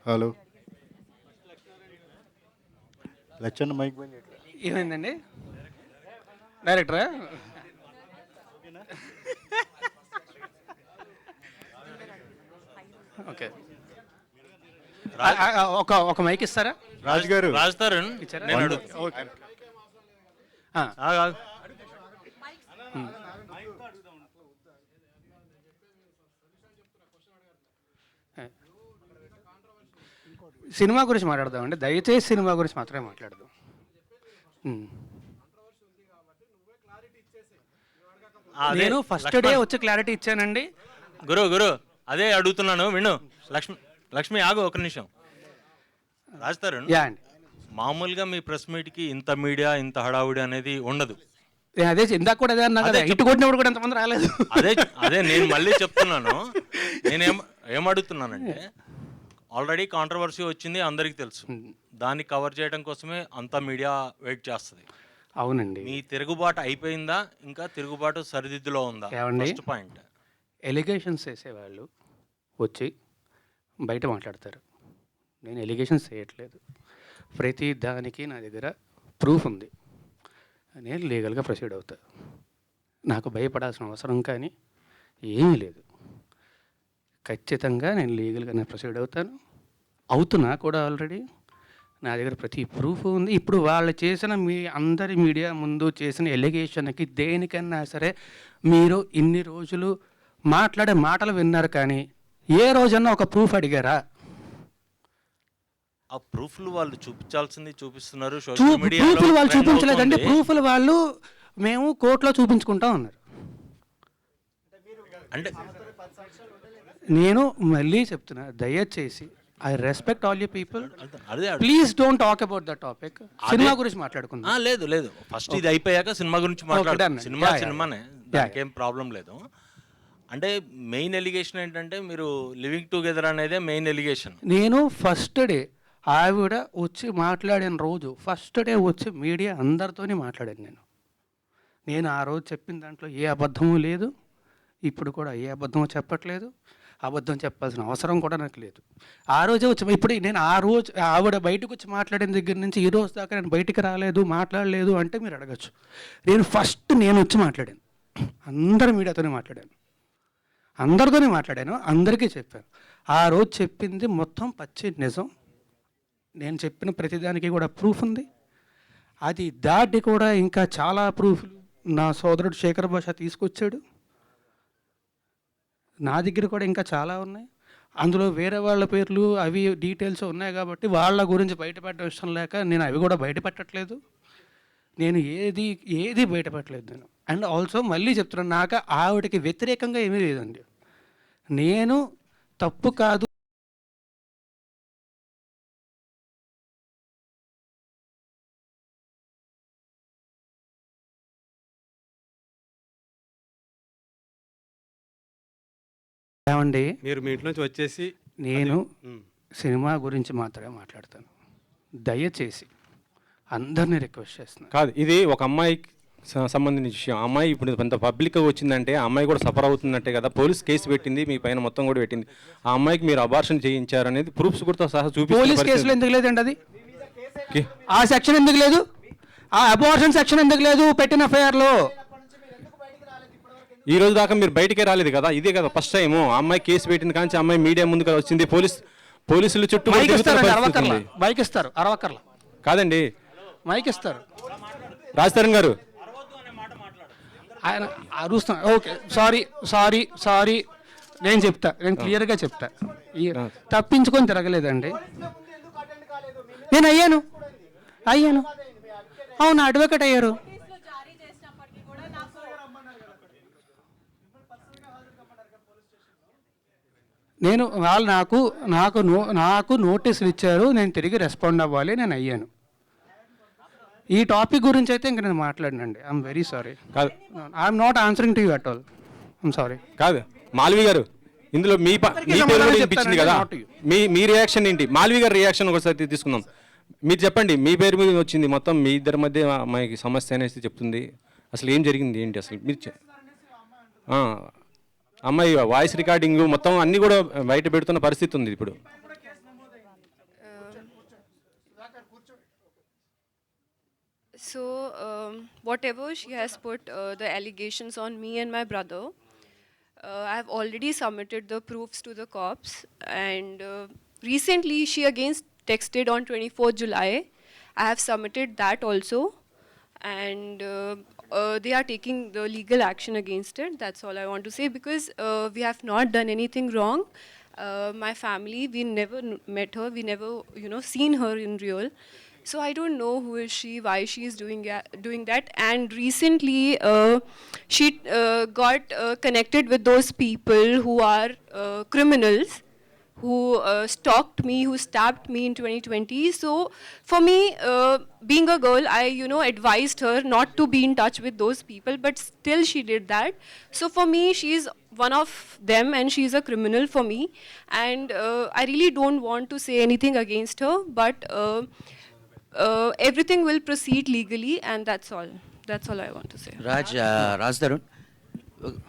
Hello Lacchanna mike బంద్ చేయట్లే. ఏమైందండి డైరెక్టరా? ఓకే, ఒక మైక్ ఇస్తారా? రాజు గారు రాజ్ తరుణ్ ఇచ్చారా? నేను అడుగు ఓకే. సినిమా గురించి మాట్లాడదామండి, దయచేసి సినిమా గురించి మాత్రమే మాట్లాడదాం. నేను ఫస్ట్ డే వచ్చి క్లారిటీ ఇచ్చానండి. గురు అదే అడుగుతున్నాను విను. లక్ష్మి ఆగు ఒక నిమిషం. రాజ్ తరుణ్, యా అండి, మామూలుగా మీ ప్రెస్ మీట్కి ఇంత మీడియా ఇంత హడావుడి అనేది ఉండదు. అదే ఇందాక కూడా అదే అన్నా కదా, ఇటు కొట్టినప్పుడు కూడా ఎంతమంది రాలేదు. అదే నేను మళ్ళీ చెప్తున్నాను. ఏమడుగుతున్నానంటే ఆల్రెడీ కాంట్రవర్సీ వచ్చింది, అందరికీ తెలుసు. దాన్ని కవర్ చేయడం కోసమే అంత మీడియా వెయిట్ చేస్తుంది. అవునండి. మీ తిరుగుబాటు అయిపోయిందా, ఇంకా తిరుగుబాటు సరిదిద్దులో ఉందా? First point. ఎలిగేషన్స్ వేసేవాళ్ళు వచ్చి బయట మాట్లాడతారు. నేను ఎలిగేషన్స్ వేయట్లేదు, ప్రతి దానికి నా దగ్గర ప్రూఫ్ ఉంది. నేను లీగల్గా ప్రొసీడ్ అవుతా. నాకు భయపడాల్సిన అవసరం కానీ ఏమీ లేదు. ఖచ్చితంగా నేను లీగల్గానే ప్రొసీడ్ అవుతున్నా కూడా. ఆల్రెడీ నా దగ్గర ప్రతి ప్రూఫ్ ఉంది. ఇప్పుడు వాళ్ళు చేసిన అందరి మీడియా ముందు చేసిన ఎలిగేషన్కి దేనికన్నా సరే మీరు ఇన్ని రోజులు మాట్లాడే మాటలు విన్నారు, కానీ ఏ రోజన్నా ఒక ప్రూఫ్ అడిగారా? ఆ ప్రూఫ్లు వాళ్ళు చూపించాల్సింది చూపిస్తున్నారు. ప్రూఫ్లు వాళ్ళు చూపించలేదండి. ప్రూఫ్లు వాళ్ళు మేము కోర్టులో చూపించుకుంటా ఉన్నారు. అంటే నేను మళ్ళీ చెప్తున్నా, దయచేసి I respect all you people, అదే please don't talk about the topic. Cinema గురించి మాట్లాడుకుందాం. లేదు ఫస్ట్ ఇది అయిపోయాక సినిమా గురించి మాట్లాడదాం. సినిమానే, దానికి ఏం ప్రాబ్లం లేదు. అంటే మెయిన్ ఎలిగేషన్ ఏంటంటే మీరు లివింగ్ టుగెదర్ అనేదే మెయిన్ ఎలిగేషన్. నేను ఫస్ట్ డే ఆవిడ వచ్చి మాట్లాడిన రోజు, ఫస్ట్ డే వచ్చి మీడియా అందరితోనే మాట్లాడాను. నేను ఆ రోజు చెప్పిన దాంట్లో ఏ అబద్ధము లేదు, ఇప్పుడు కూడా ఏ అబద్ధమో చెప్పట్లేదు. అబద్ధం చెప్పాల్సిన అవసరం కూడా నాకు లేదు. ఆ రోజే వచ్చి, ఇప్పుడు నేను ఆ రోజు ఆవిడ బయటకు వచ్చి మాట్లాడిన దగ్గర నుంచి ఈ రోజు దాకా నేను బయటికి రాలేదు, మాట్లాడలేదు అంటే మీరు అడగచ్చు. నేను వచ్చి మాట్లాడాను, అందరి మీడియాతోనే మాట్లాడాను, అందరితోనే మాట్లాడాను, అందరికీ చెప్పాను. ఆ రోజు చెప్పింది మొత్తం పచ్చి నిజం. నేను చెప్పిన ప్రతిదానికి కూడా ప్రూఫ్ ఉంది. అది దాటి కూడా ఇంకా చాలా ప్రూఫ్లు నా సోదరుడు శేఖర్ భాష తీసుకొచ్చాడు. నా దగ్గర కూడా ఇంకా చాలా ఉన్నాయి. అందులో వేరే వాళ్ళ పేర్లు అవి డీటెయిల్స్ ఉన్నాయి కాబట్టి వాళ్ళ గురించి బయటపెట్టడం ఇష్టం లేక నేను అవి కూడా బయటపెట్టట్లేదు. నేను ఏది బయటపెట్టలేదు నేను. అండ్ ఆల్సో మళ్ళీ చెప్తున్నాను, నాకు ఆవిడకి వ్యతిరేకంగా ఏమీ లేదండి. నేను తప్పు కాదు ఏమండి, మీరు మీ ఇంటి నుంచి వచ్చేసి నేను సినిమా గురించి మాత్రమే మాట్లాడతాను. దయచేసి అందరినీ రిక్వెస్ట్ చేస్తున్నాను. కాదు, ఇది ఒక అమ్మాయికి సంబంధించిన విషయం. అమ్మాయి ఇప్పుడు కొంత పబ్లిక్గా వచ్చిందంటే ఆ అమ్మాయి కూడా సఫర్ అవుతున్నట్టే కదా. పోలీస్ కేసు పెట్టింది, మీ పైన మొత్తం కూడా పెట్టింది. ఆ అమ్మాయికి మీరు అబార్షన్ చేయించారు అనేది ప్రూఫ్స్ కూడా సహా చూపి. పోలీస్ కేసులో ఎందుకు లేదండి అది? ఆ సెక్షన్ ఎందుకు లేదు? ఆ అబార్షన్ సెక్షన్ ఎందుకు లేదు పెట్టిన ఎఫ్ఐఆర్లో? ఈ రోజు దాకా మీరు బయటికే రాలేదు కదా, ఇదే కదా ఫస్ట్ టైము. ఆ అమ్మాయి కేసు పెట్టింది కానీ అమ్మాయి మీడియా ముందుకు వచ్చింది. పోలీసులు చుట్టూ బైక్ ఇస్తారు అరవకర్ల కాదండి, మైక్ ఇస్తారు. రాజ్ తరుణ్ గారు ఆయన అరుస్తున్నారు. ఓకే, సారీ నేను చెప్తా, నేను క్లియర్గా చెప్తా. తప్పించుకొని తిరగలేదండి నేను. అయ్యాను అవును, అడ్వకేట్ అయ్యారు. నేను వాళ్ళు నాకు నోటీసులు ఇచ్చారు, నేను తిరిగి రెస్పాండ్ అవ్వాలి, నేను అయ్యాను. ఈ టాపిక్ గురించి అయితే ఇంక నేను మాట్లాడినండి. I'm very sorry. కాదు, I'm not answering to you at all. I'm sorry. కాదు మాల్వి గారు, ఇందులో మీ పేరు కూడా వినిపించింది కదా, మీ రియాక్షన్ ఏంటి? మాల్వి గారి రియాక్షన్ ఒకసారి తీసుకుందాం. మీరు చెప్పండి, మీ పేరు మీద వచ్చింది మొత్తం, మీ ఇద్దరి మధ్య అమ్మాయికి సమస్య అనేసి చెప్తుంది. అసలు ఏం జరిగింది ఏంటి అసలు? మీరు అమ్మాయి వాయిస్ రికార్డింగ్ మొత్తం అన్నీ కూడా బయట పెడుతున్న పరిస్థితి ఉంది ఇప్పుడు. So, whatever she has put the allegations on me and my brother, I have already submitted the proofs to the cops. And recently, she again texted on 24th July. I have submitted that also. And they are taking the legal action against it. That's all I want to say, because we have not done anything wrong. My family, we never met her, we never, seen her in real. So I don't know who is she, why she is doing that. And recently, she got connected with those people who are criminals, who stalked me, who stabbed me in 2020. So for me, being a girl, I advised her not to be in touch with those people, but still she did that. So for me, she is one of them and she is a criminal for me. And I really don't want to say anything against her, but everything will proceed legally, and that's all I want to say. Raj Tarun,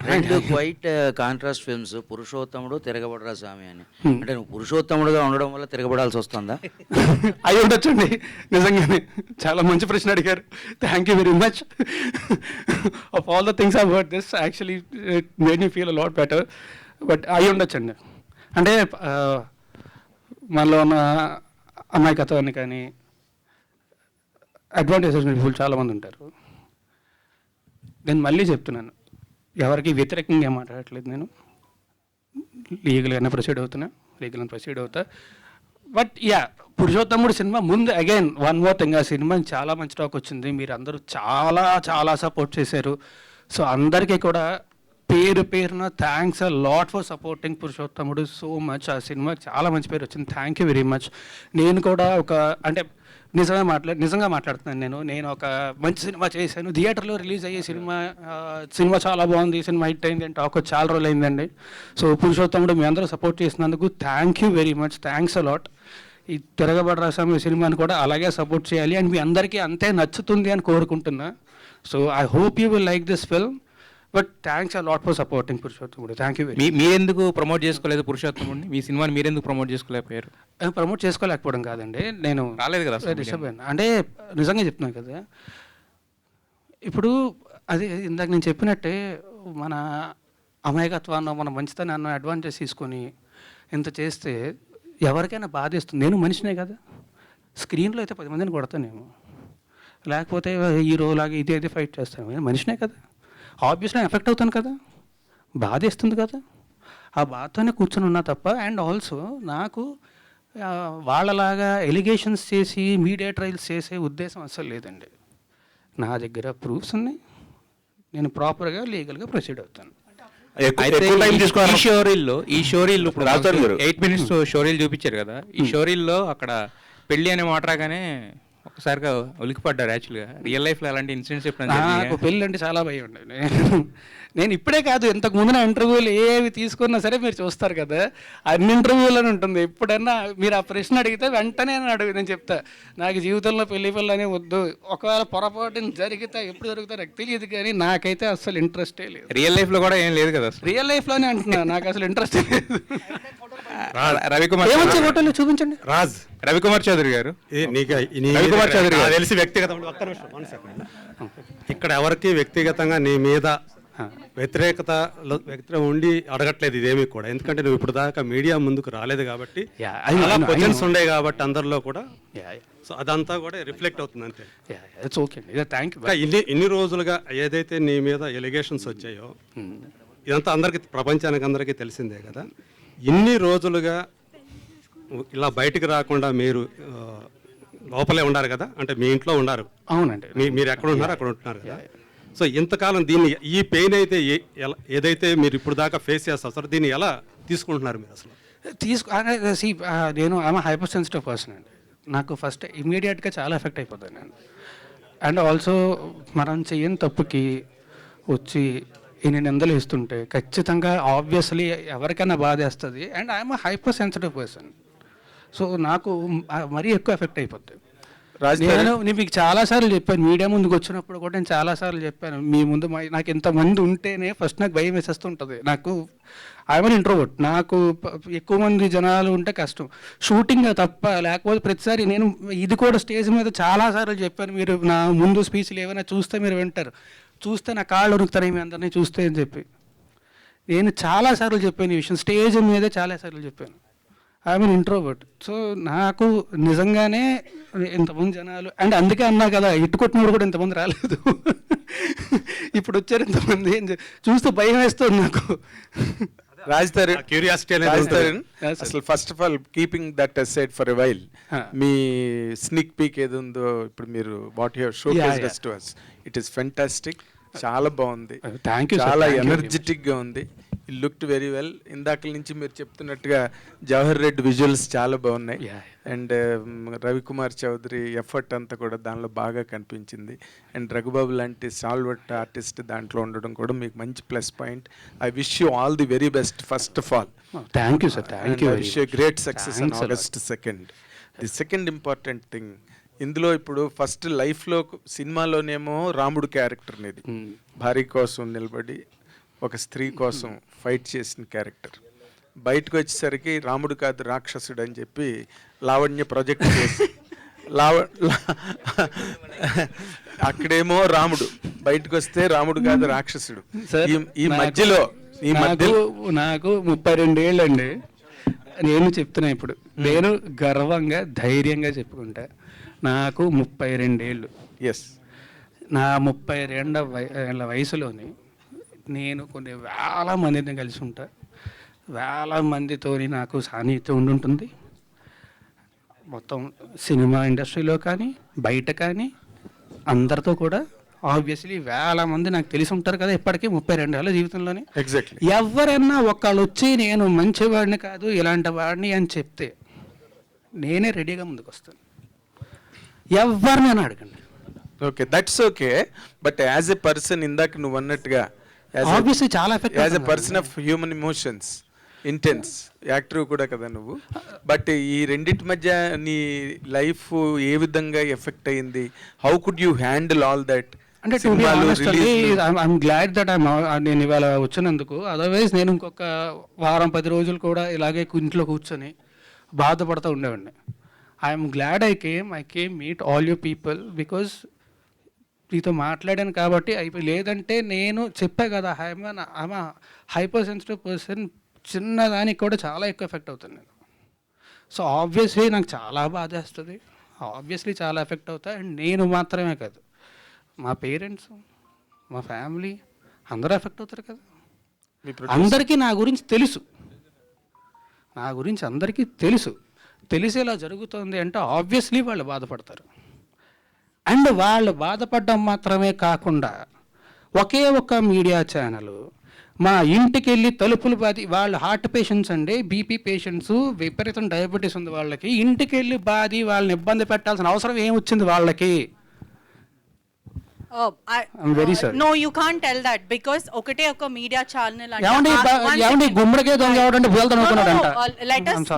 రెండు quiet contrast films, పురుషోత్తముడు, తిరగబడరా స్వామి అని. అంటే నువ్వు పురుషోత్తముడుగా ఉండడం వల్ల తిరగబడాల్సి వస్తుందా? అయి ఉండొచ్చండి, నిజంగానే చాలా మంచి ప్రశ్న అడిగారు. Thank you very much. Of all the things I heard this actually it made me feel a lot better. But అయి ఉండొచ్చండి. అంటే మనలో ఉన్న అమాయకత్వాన్ని కానీ అడ్వాంటేజెస్ పీపుల్ చాలామంది ఉంటారు. నేను మళ్ళీ చెప్తున్నాను, ఎవరికి వ్యతిరేకంగా ఏం మాట్లాడట్లేదు. నేను లీగల్గానే ప్రొసీడ్ అవుతా. బట్ పురుషోత్తముడు సినిమా ముందు అగైన్ వన్ మోర్ థింగ్, ఆ సినిమాకి చాలా మంచి టాక్ వచ్చింది. మీరు అందరూ చాలా సపోర్ట్ చేశారు. సో అందరికీ కూడా పేరున thanks a lot for supporting పురుషోత్తముడు సో మచ్. ఆ సినిమాకి చాలా మంచి పేరు వచ్చింది. Thank you very much. నేను కూడా నిజంగా మాట్లాడుతున్నాను. నేను ఒక మంచి సినిమా చేశాను. థియేటర్లో రిలీజ్ అయ్యే సినిమా చాలా బాగుంది, సినిమా హిట్ అయింది అని టాక్ చాలా రోజులు అయిందండి. సో పురుషోత్తముడు మీ అందరూ సపోర్ట్ చేసినందుకు thank you very much. Thanks a lot. ఈ తిరగబడరా స్వామి సినిమాని కూడా అలాగే సపోర్ట్ చేయాలి అండ్ మీ అందరికీ అంతే నచ్చుతుంది అని కోరుకుంటున్నా. So I hope you will like this film. But thanks a lot for supporting Purushothamudu. Thank you. మీరెందుకు ప్రమోట్ చేసుకోలేదు పురుషోత్తముడిని? మీ సినిమాని మీరెందుకు ప్రమోట్ చేసుకోలేకపోయారు? ప్రమోట్ చేసుకోలేకపోవడం కాదండి, నేను రాలేదు కదా, డిస్టర్బ్ అయినా. అంటే నిజంగా చెప్తున్నాను కదా, ఇప్పుడు అది ఇందాక నేను చెప్పినట్టే మన అమాయకత్వాన్ని మన మంచితనాన్ని అడ్వాంటేజ్ తీసుకొని ఇంత చేస్తే ఎవరికైనా బాధేస్తుంది. నేను మనిషినే కదా, స్క్రీన్లో అయితే 10 మందిని కొడతానేమో, లేకపోతే హీరోలాగా ఇదే ఫైట్ చేస్తాను. నేను మనిషినే కదా, ఆబ్వియస్లీ ఎఫెక్ట్ అవుతాను కదా, బాధేస్తుంది కదా. ఆ బాధతోనే కూర్చొని ఉన్నా తప్ప. అండ్ ఆల్సో నాకు వాళ్ళలాగా ఎలిగేషన్స్ చేసి మీడియా ట్రయల్స్ చేసే ఉద్దేశం అస్సలు లేదండి. నా దగ్గర ప్రూఫ్స్ ఉన్నాయి, నేను ప్రాపర్గా లీగల్గా ప్రొసీడ్ అవుతాను. ఈ షోరీల్లో ఇప్పుడు 8 minutes షోరీలు చూపించారు కదా, ఈ షోరీల్లో అక్కడ పెళ్ళి అనే మాట రాగానే ఒకసారిగా ఉలికిపడ్డారు. యాక్చువల్గా రియల్ లైఫ్లో అలాంటి ఇన్సిడెంట్స్ ఎప్పుడైనా నాకు పెళ్ళి అంటే చాలా భయం అండి. నేను ఇప్పుడే కాదు, ఇంతకు ముందు నా ఇంటర్వ్యూలు ఏవి తీసుకున్నా సరే మీరు చూస్తారు కదా, అన్ని ఇంటర్వ్యూలను ఉంటుంది. ఎప్పుడన్నా మీరు ఆ ప్రశ్న అడిగితే వెంటనే నేను చెప్తా, నాకు జీవితంలో పెళ్లి పిల్లని వద్దు. ఒకవేళ పొరపాటున జరిగితే ఎప్పుడు జరుగుతా నాకు తెలియదు, కానీ నాకైతే అసలు ఇంట్రెస్టే లేదు. రియల్ లైఫ్లో కూడా ఏం లేదు కదా, రియల్ లైఫ్లోనే అంటున్నా, నాకు అసలు ఇంట్రెస్ట్ లేదు. రవికుమార్ ఏమొచ్చే ఫోటోలు చూపించండి. రవికుమార్ చౌదరి గారు, రవికుమార్ చౌదరి గారు తెలిసి వ్యక్తిగతంగా ఇక్కడ ఎవరికి వ్యక్తిగతంగా నీ మీద వ్యతిరేకత ఉండి అడగట్లేదు ఇదేమీ కూడా, ఎందుకంటే నువ్వు ఇప్పుడు దాకా మీడియా ముందుకు రాలేదు కాబట్టి చాలా క్వశ్చన్స్ ఉండే కాబట్టి అందరిలో కూడా, సో అదంతా కూడా రిఫ్లెక్ట్ అవుతుంది అంతే. ఇన్ని రోజులుగా ఏదైతే నీ మీద ఎలిగేషన్స్ వచ్చాయో ఇదంతా అందరికీ, ప్రపంచానికి అందరికీ తెలిసిందే కదా. ఇన్ని రోజులుగా ఇలా బయటికి రాకుండా మీరు లోపలే ఉన్నారు కదా, అంటే మీ ఇంట్లో ఉన్నారు. అవునండి, మీరు ఎక్కడ ఉన్నారు అక్కడ ఉంటున్నారు కదా. సో ఇంతకాలం దీన్ని, ఈ పెయిన్ అయితే ఏదైతే మీరు ఇప్పుడు దాకా ఫేస్ చేస్తారు, దీన్ని ఎలా తీసుకుంటున్నారు మీరు అసలు? నేను హైపర్ సెన్సిటివ్ పర్సన్ అండి. నాకు ఫస్ట్ ఇమీడియట్గా చాలా ఎఫెక్ట్ అయిపోతాను నేను. అండ్ ఆల్సో మనం చెయ్యని తప్పుకి వచ్చి ఇన్ని నిందలు ఇస్తుంటే ఖచ్చితంగా ఆబ్వియస్లీ ఎవరికైనా బాధేస్తుంది. And I'm hyper sensitive person, so నాకు మరీ ఎక్కువ ఎఫెక్ట్ అయిపోతుంది. నేను మీకు చాలాసార్లు చెప్పాను, మీడియా ముందుకు వచ్చినప్పుడు కూడా నేను చాలాసార్లు చెప్పాను, మీ ముందు నాకు ఇంతమంది ఉంటేనే ఫస్ట్ నాకు భయం వేసేస్తుంటుంది. నాకు ఐఎమ్ ఇంట్రోవర్ట్, నాకు ఎక్కువ మంది జనాలు ఉంటే కష్టం. షూటింగ్ తప్ప, లేకపోతే ప్రతిసారి నేను ఇది కూడా స్టేజ్ మీద చాలాసార్లు చెప్పాను, మీరు నా ముందు స్పీచ్లు ఏమైనా చూస్తే మీరు వింటారు, చూస్తే నా కాళ్ళు ఉరుకుతారు మీ అందరినీ చూస్తే అని చెప్పి నేను చాలాసార్లు చెప్పాను ఈ విషయం, స్టేజ్ మీదే చాలాసార్లు చెప్పాను. I'm introvert. సో నాకు నిజంగానే ఇంతమంది జనాలు, అండ్ అందుకే అన్నా కదా ఇటు కొట్టినప్పుడు కూడా ఇంతమంది రాలేదు, ఇప్పుడు వచ్చారు ఇంతమంది చూస్తే భయం వేస్తుంది నాకు. రాజ్ తరుణ్, క్యూరియాసిటీ అసలు first of all keeping that aside for a while, me స్నిక్ peak ఏది ఉందో ఇప్పుడు మీరు what you have showcased to us, it is fantastic, చాలా బాగుంది, చాలా ఎనర్జెటిక్ గా ఉంది, ఇట్ లుక్డ్ వెరీ వెల్. ఇందాక నుంచి మీరు చెప్తున్నట్టుగా జవహర్ రెడ్డి విజువల్స్ చాలా బాగున్నాయి, అండ్ రవికుమార్ చౌదరి ఎఫర్ట్ అంతా కూడా దానిలో బాగా కనిపించింది. అండ్ రఘుబాబు లాంటి సాల్వర్ట్ ఆర్టిస్ట్ దాంట్లో ఉండడం కూడా మీకు మంచి plus point. I wish you all the very best first of all. Thank you sir, thank you. I wish you great success on August 2nd. The second important thing, ఇందులో ఇప్పుడు first లైఫ్లో సినిమాలోనేమో రాముడు character అనేది భార్య కోసం నిలబడి ఒక స్త్రీ కోసం ఫైట్ చేసిన క్యారెక్టర్, బయటకు వచ్చేసరికి రాముడు కాదు రాక్షసుడు అని చెప్పి లావణ్య ప్రొజెక్ట్ చేసి అక్కడేమో రాముడు, బయటకు వస్తే రాముడు కాదు రాక్షసుడు. ఈ మధ్యలో నాకు 32 ఏళ్ళండి, నేను చెప్తున్నా ఇప్పుడు, నేను గర్వంగా ధైర్యంగా చెప్పుకుంటా, నాకు 32 ఏళ్ళు. ఎస్, నా 32 ఏళ్ళ వయసులోని నేను కొన్ని వేల మందిని కలిసి ఉంటా, వేల మందితో నాకు సాన్నిహిత్యం ఉండుంటుంది. మొత్తం సినిమా ఇండస్ట్రీలో కానీ బయట కానీ అందరితో కూడా ఆబ్వియస్లీ వేల మంది నాకు తెలిసి ఉంటారు కదా ఇప్పటికీ 32 ఏళ్ళ జీవితంలోనే. ఎగ్జాక్ట్లీ, ఎవరన్నా ఒకళ్ళు వచ్చి నేను మంచివాడిని కాదు ఇలాంటి వాడిని అని చెప్తే నేనే రెడీగా ముందుకు వస్తాను, ఎవరినైనా అడగండి. Okay, that's okay, but as a person ఇందాక నువ్వు అన్నట్టుగా ఆబ్వియస్లీ చాలా effect as a person of human emotions, intense actor కూడా కదా నువ్వు, బట్ ఈ రెండింటి మధ్య నీ లైఫ్ ఏ విధంగా ఎఫెక్ట్ అయింది? How could you handle all that? అంటే ఐఎమ్ గ్లాడ్ దట్ నేను ఇవాళ వచ్చినందుకు. అదర్వైజ్ నేను ఇంకొక వారం 10 రోజులు కూడా ఇలాగే ఇంట్లో కూర్చొని బాధపడుతూ ఉండేవాడిని. I'm glad I came meet all you people because నీతో మాట్లాడాను కాబట్టి అయిపోయి, లేదంటే నేను చెప్పా కదా ఐఎమ్ హైపర్ సెన్సిటివ్ పర్సన్, చిన్నదానికి కూడా చాలా ఎక్కువ ఎఫెక్ట్ అవుతాను నేను. సో ఆబ్వియస్లీ నాకు చాలా బాధేస్తుంది, ఆబ్వియస్లీ చాలా ఎఫెక్ట్ అవుతా. అండ్ నేను మాత్రమే కాదు, మా పేరెంట్స్, మా ఫ్యామిలీ అందరూ ఎఫెక్ట్ అవుతారు కదా. అందరికీ నా గురించి తెలుసు, నా గురించి అందరికీ తెలుసు. తెలిసేలా జరుగుతుంది అంటే ఆబ్వియస్లీ వాళ్ళు బాధపడతారు. అండ్ వాళ్ళు బాధపడడం మాత్రమే కాకుండా ఒకే ఒక్క మీడియా ఛానల్ మా ఇంటికి వెళ్ళి తలుపులు బాది, వాళ్ళు హార్ట్ పేషెంట్స్ అండి, బీపీ పేషెంట్స్, విపరీతం డయాబెటీస్ ఉంది వాళ్ళకి, ఇంటికి వెళ్ళి బాది వాళ్ళని ఇబ్బంది పెట్టాల్సిన అవసరం ఏమొచ్చింది వాళ్ళకి? I'm very sorry. No, you can't tell that because okate oka media channel ఏమండి గుమ్మడికే దొంగ ఎవడంటే బుల్తను అనుకున్నాడంట. let us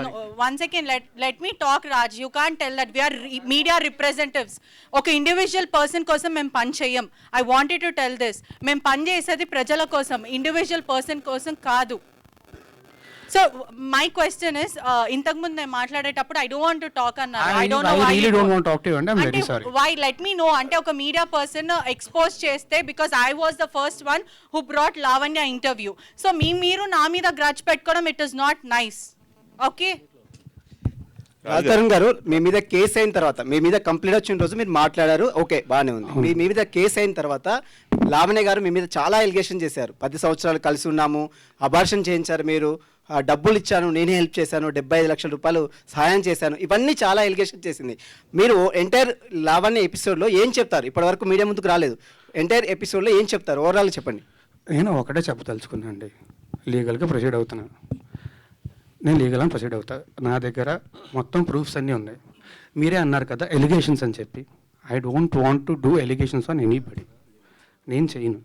one second, let me talk, Raj. You can't tell that we are media representatives. Okay, individual person kosam mem pan cheyam. I wanted to tell this, mem pan chesedi prajala kosam, individual person kosam kaadu. So my question is, ఇంతకు ముందు నేను మాట్లాడేటప్పుడు I don't want to talk అన్నారు. I don't know why. I really don't want to talk to you and I'm very sorry. Why? Let me know. అంటే ఒక media person expose చేస్తే, because I was the first one who brought Lavanya interview. So మీరు నా మీద grudge పెట్టుకోవడం, it is not nice. Okay? Raj Tarun గారు, మీ మీద case అయిన తర్వాత, మీ మీద కంప్లైంట్ వచ్చిన రోజు మీరు మాట్లాడారు, ఓకే బాగానే ఉంది. మీ మీద కేసు అయిన తర్వాత లావణ్య గారు మీ మీద చాలా ఎలిగేషన్ చేశారు. 10 సంవత్సరాలు కలిసి ఉన్నాము, అబార్షన్ చేయించారు, మీరు డబ్బులు ఇచ్చాను, నేనే హెల్ప్ చేశాను, 75 లక్షల రూపాయలు సహాయం చేశాను, ఇవన్నీ చాలా ఎలిగేషన్ చేసింది. మీరు ఎంటైర్ లావణ్య ఎపిసోడ్లో ఏం చెప్తారు? ఇప్పటివరకు మీడియా ముందుకు రాలేదు. ఎంటైర్ ఎపిసోడ్లో ఏం చెప్తారు? ఓవరాల్ చెప్పండి. నేను ఒకటే చెప్పదలుచుకున్నాను అండి, లీగల్గా ప్రొసీడ్ అవుతున్నాను. నేను లీగల్గా ప్రొసీడ్ అవుతా. నా దగ్గర మొత్తం ప్రూఫ్స్ అన్నీ ఉన్నాయి. మీరే అన్నారు కదా ఎలిగేషన్స్ అని చెప్పి. I don't want to do allegations on anybody. నేను చేయను.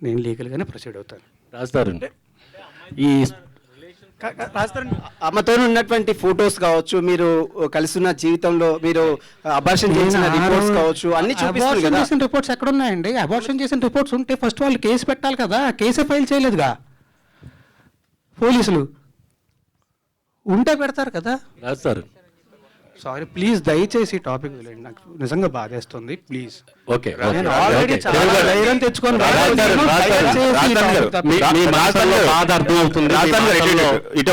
నేను లీగల్గానే ప్రొసీడ్ అవుతాను. రాస్తారు ఈ అమ్మతో ఉన్నటువంటి ఫొటోస్ కావచ్చు, మీరు కలిసిన జీవితంలో మీరు అబార్షన్ చేసిన రిపోర్ట్స్ కావచ్చు, అన్ని చూపిస్తారు కదా. చేసిన రిపోర్ట్స్ ఎక్కడ ఉన్నాయండి? అబార్షన్ చేసిన రిపోర్ట్స్ ఉంటే ఫస్ట్ వాళ్ళు కేసు పెట్టాలి కదా. కేసే ఫైల్ చేయలేదుగా పోలీసులు. ఉంటే పెడతారు కదా. రాస్తారు. సారీ, ప్లీజ్ దయచేసి టాపిక్ వెళ్ళండి. నాకు నిజంగా బాధేస్తుంది, ప్లీజ్. ఓకే, నేను ఆల్రెడీ చాలా ధైర్యం తెచ్చుకొని బాధ అర్థమవుతుంది. ఇటు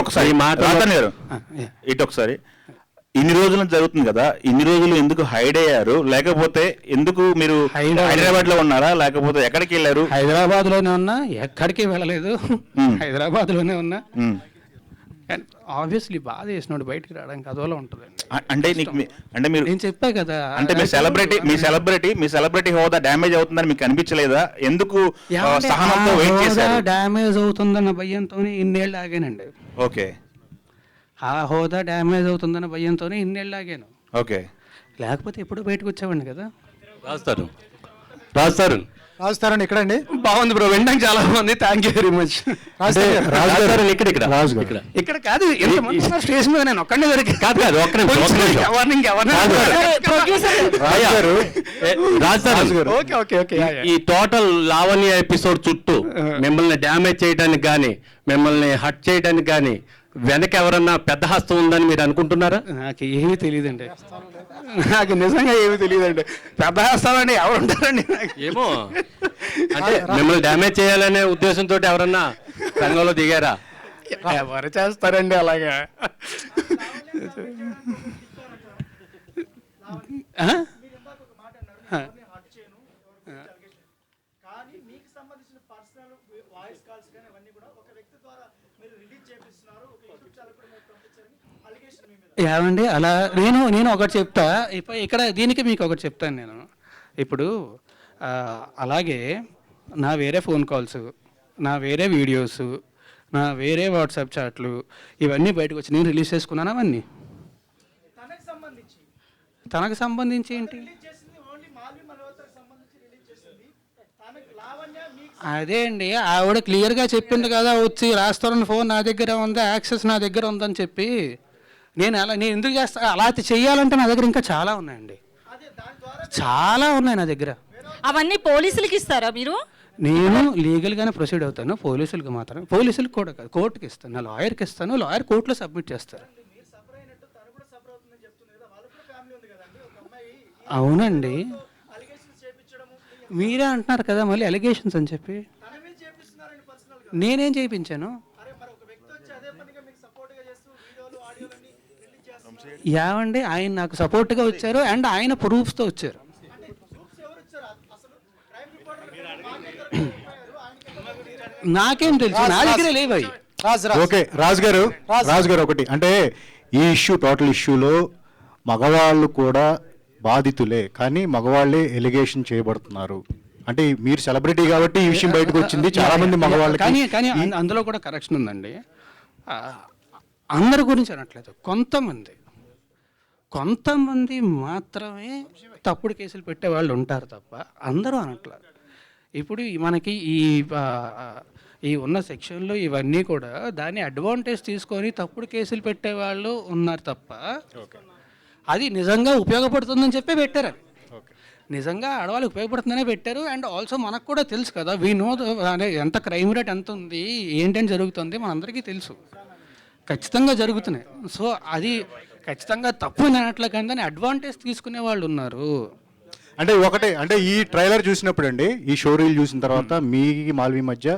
ఒకసారి ఇన్ని రోజులు జరుగుతుంది కదా, ఇన్ని రోజులు ఎందుకు హైడ్ అయ్యారు? లేకపోతే ఎందుకు మీరు హైదరాబాద్ లో ఉన్నారా, లేకపోతే ఎక్కడికి వెళ్ళారు? హైదరాబాద్ లోనే ఉన్నా, ఎక్కడికి వెళ్ళలేదు. హైదరాబాద్ లోనే ఉన్నా. ఆబ్వియస్లీ బాధ చేసినోడు బయటికి రావడానికి అదోలా ఉంటుంది. అంటే అంటే మీరు నేను చెప్పా కదా, అంటే మీ సెలబ్రిటీ హోదా డ్యామేజ్ అవుతుందని మీకు అనిపించలేదా? ఎందుకు సహనంతో వెయిట్ చేశారు? డ్యామేజ్ అవుతుందన్న భయంతోనే ఇన్నేళ్ళు ఆగానండి. ఓకే, ఆ హోదా డ్యామేజ్ అవుతుందన్న భయంతోనే ఇన్నేళ్ళు ఆగాను. ఓకే, లేకపోతే ఎప్పుడు బయటకు వచ్చేవాడిని కదా. రాస్తారు. రాజుతారని ఎక్కడండి? బాగుంది బ్రో, వినడానికి చాలా బాగుంది. Thank you very much. ఇక్కడ కాదు, స్టేషన్ మీద నేను ఒక్కడే దొరికి కాదు. ఈ టోటల్ లావణ్య ఎపిసోడ్ చుట్టూ మిమ్మల్ని డ్యామేజ్ చేయడానికి కానీ, మిమ్మల్ని హట్ చేయడానికి కానీ వెనక ఎవరన్నా పెద్ద హస్తం ఉందని మీరు అనుకుంటున్నారా? నాకు ఏమీ తెలియదండి. నాకు నిజంగా ఏమీ తెలియదండి. పెద్ద హస్తం అండి ఎవరు ఉంటారండి? ఏమో, అంటే మిమ్మల్ని డ్యామేజ్ చేయాలనే ఉద్దేశంతో ఎవరన్నా రంగంలో దిగారా? ఎవరు చేస్తారండి అలాగా? ఏమండి అలా నేను ఒకటి చెప్తా. ఇక్కడ దీనికి మీకు ఒకటి చెప్తాను నేను. ఇప్పుడు అలాగే నా వేరే ఫోన్ కాల్స్, నా వేరే వీడియోస్, నా వేరే వాట్సాప్ చాట్లు ఇవన్నీ బయటకు వచ్చి నేను రిలీజ్ చేసుకున్నాను. అవన్నీ తనకు సంబంధించి ఏంటి? అదే అండి, ఆవిడ క్లియర్గా చెప్పింది కదా, వచ్చి రాస్తారని ఫోన్ నా దగ్గర ఉంది, యాక్సెస్ నా దగ్గర ఉందని చెప్పి. నేను ఎందుకు చేస్తా? అలా చెయ్యాలంటే నా దగ్గర ఇంకా చాలా ఉన్నాయండి, చాలా ఉన్నాయి నా దగ్గర. అవన్నీ పోలీసులకి ఇస్తారా మీరు? నేను లీగల్గానే ప్రొసీడ్ అవుతాను. పోలీసులకు మాత్రం, పోలీసులకు కూడా కాదు, కోర్టుకి ఇస్తాను, నా లాయర్కి ఇస్తాను, లాయర్ కోర్టులో సబ్మిట్ చేస్తారు. అవునండి, మీరే అంటున్నారు కదా మళ్ళీ అలిగేషన్స్ అని చెప్పి. నేనేం చేయించాను? ఏమండి, ఆయన నాకు సపోర్ట్గా వచ్చారు అండ్ ఆయన ప్రూఫ్స్తో వచ్చారు. నాకేం తెలుసు? నా దగ్గర లేవు అవి. ఓకే రాజు గారు ఒకటి అంటే ఈ ఇష్యూ టోటల్ ఇష్యూలో మగవాళ్ళు కూడా బాధితులే, కానీ మగవాళ్ళే ఎలిగేషన్ చేయబడుతున్నారు. అంటే మీరు సెలబ్రిటీ కాబట్టి ఈ విషయం బయటకు వచ్చింది, చాలా మంది మగవాళ్ళకి. కానీ అందులో కూడా కరెక్షన్ ఉందండి. అందరి గురించి అనట్లేదు, కొంతమంది మాత్రమే తప్పుడు కేసులు పెట్టే వాళ్ళు ఉంటారు తప్ప అందరూ అనట్లేదు. ఇప్పుడు మనకి ఈ ఉన్న సెక్షన్లో ఇవన్నీ కూడా దాన్ని అడ్వాంటేజ్ తీసుకొని తప్పుడు కేసులు పెట్టేవాళ్ళు ఉన్నారు తప్ప అది నిజంగా ఉపయోగపడుతుందని చెప్పి పెట్టారు. అవి నిజంగా ఆడవాళ్ళకి ఉపయోగపడుతుందనే పెట్టారు. అండ్ ఆల్సో మనకు కూడా తెలుసు కదా, వీ నో అంటే ఎంత క్రైమ్ రేట్ ఎంత ఉంది, ఏంటని జరుగుతుంది మనందరికీ తెలుసు, ఖచ్చితంగా జరుగుతున్నాయి. సో అది ఖచ్చితంగా తప్పు అనట్లే, కానీ దాన్ని అడ్వాంటేజ్ తీసుకునే వాళ్ళు ఉన్నారు. అంటే ఒకటే అంటే ఈ ట్రైలర్ చూసినప్పుడు అండి, ఈ షో రీల్ చూసిన తర్వాత మీ మాల్వి మధ్య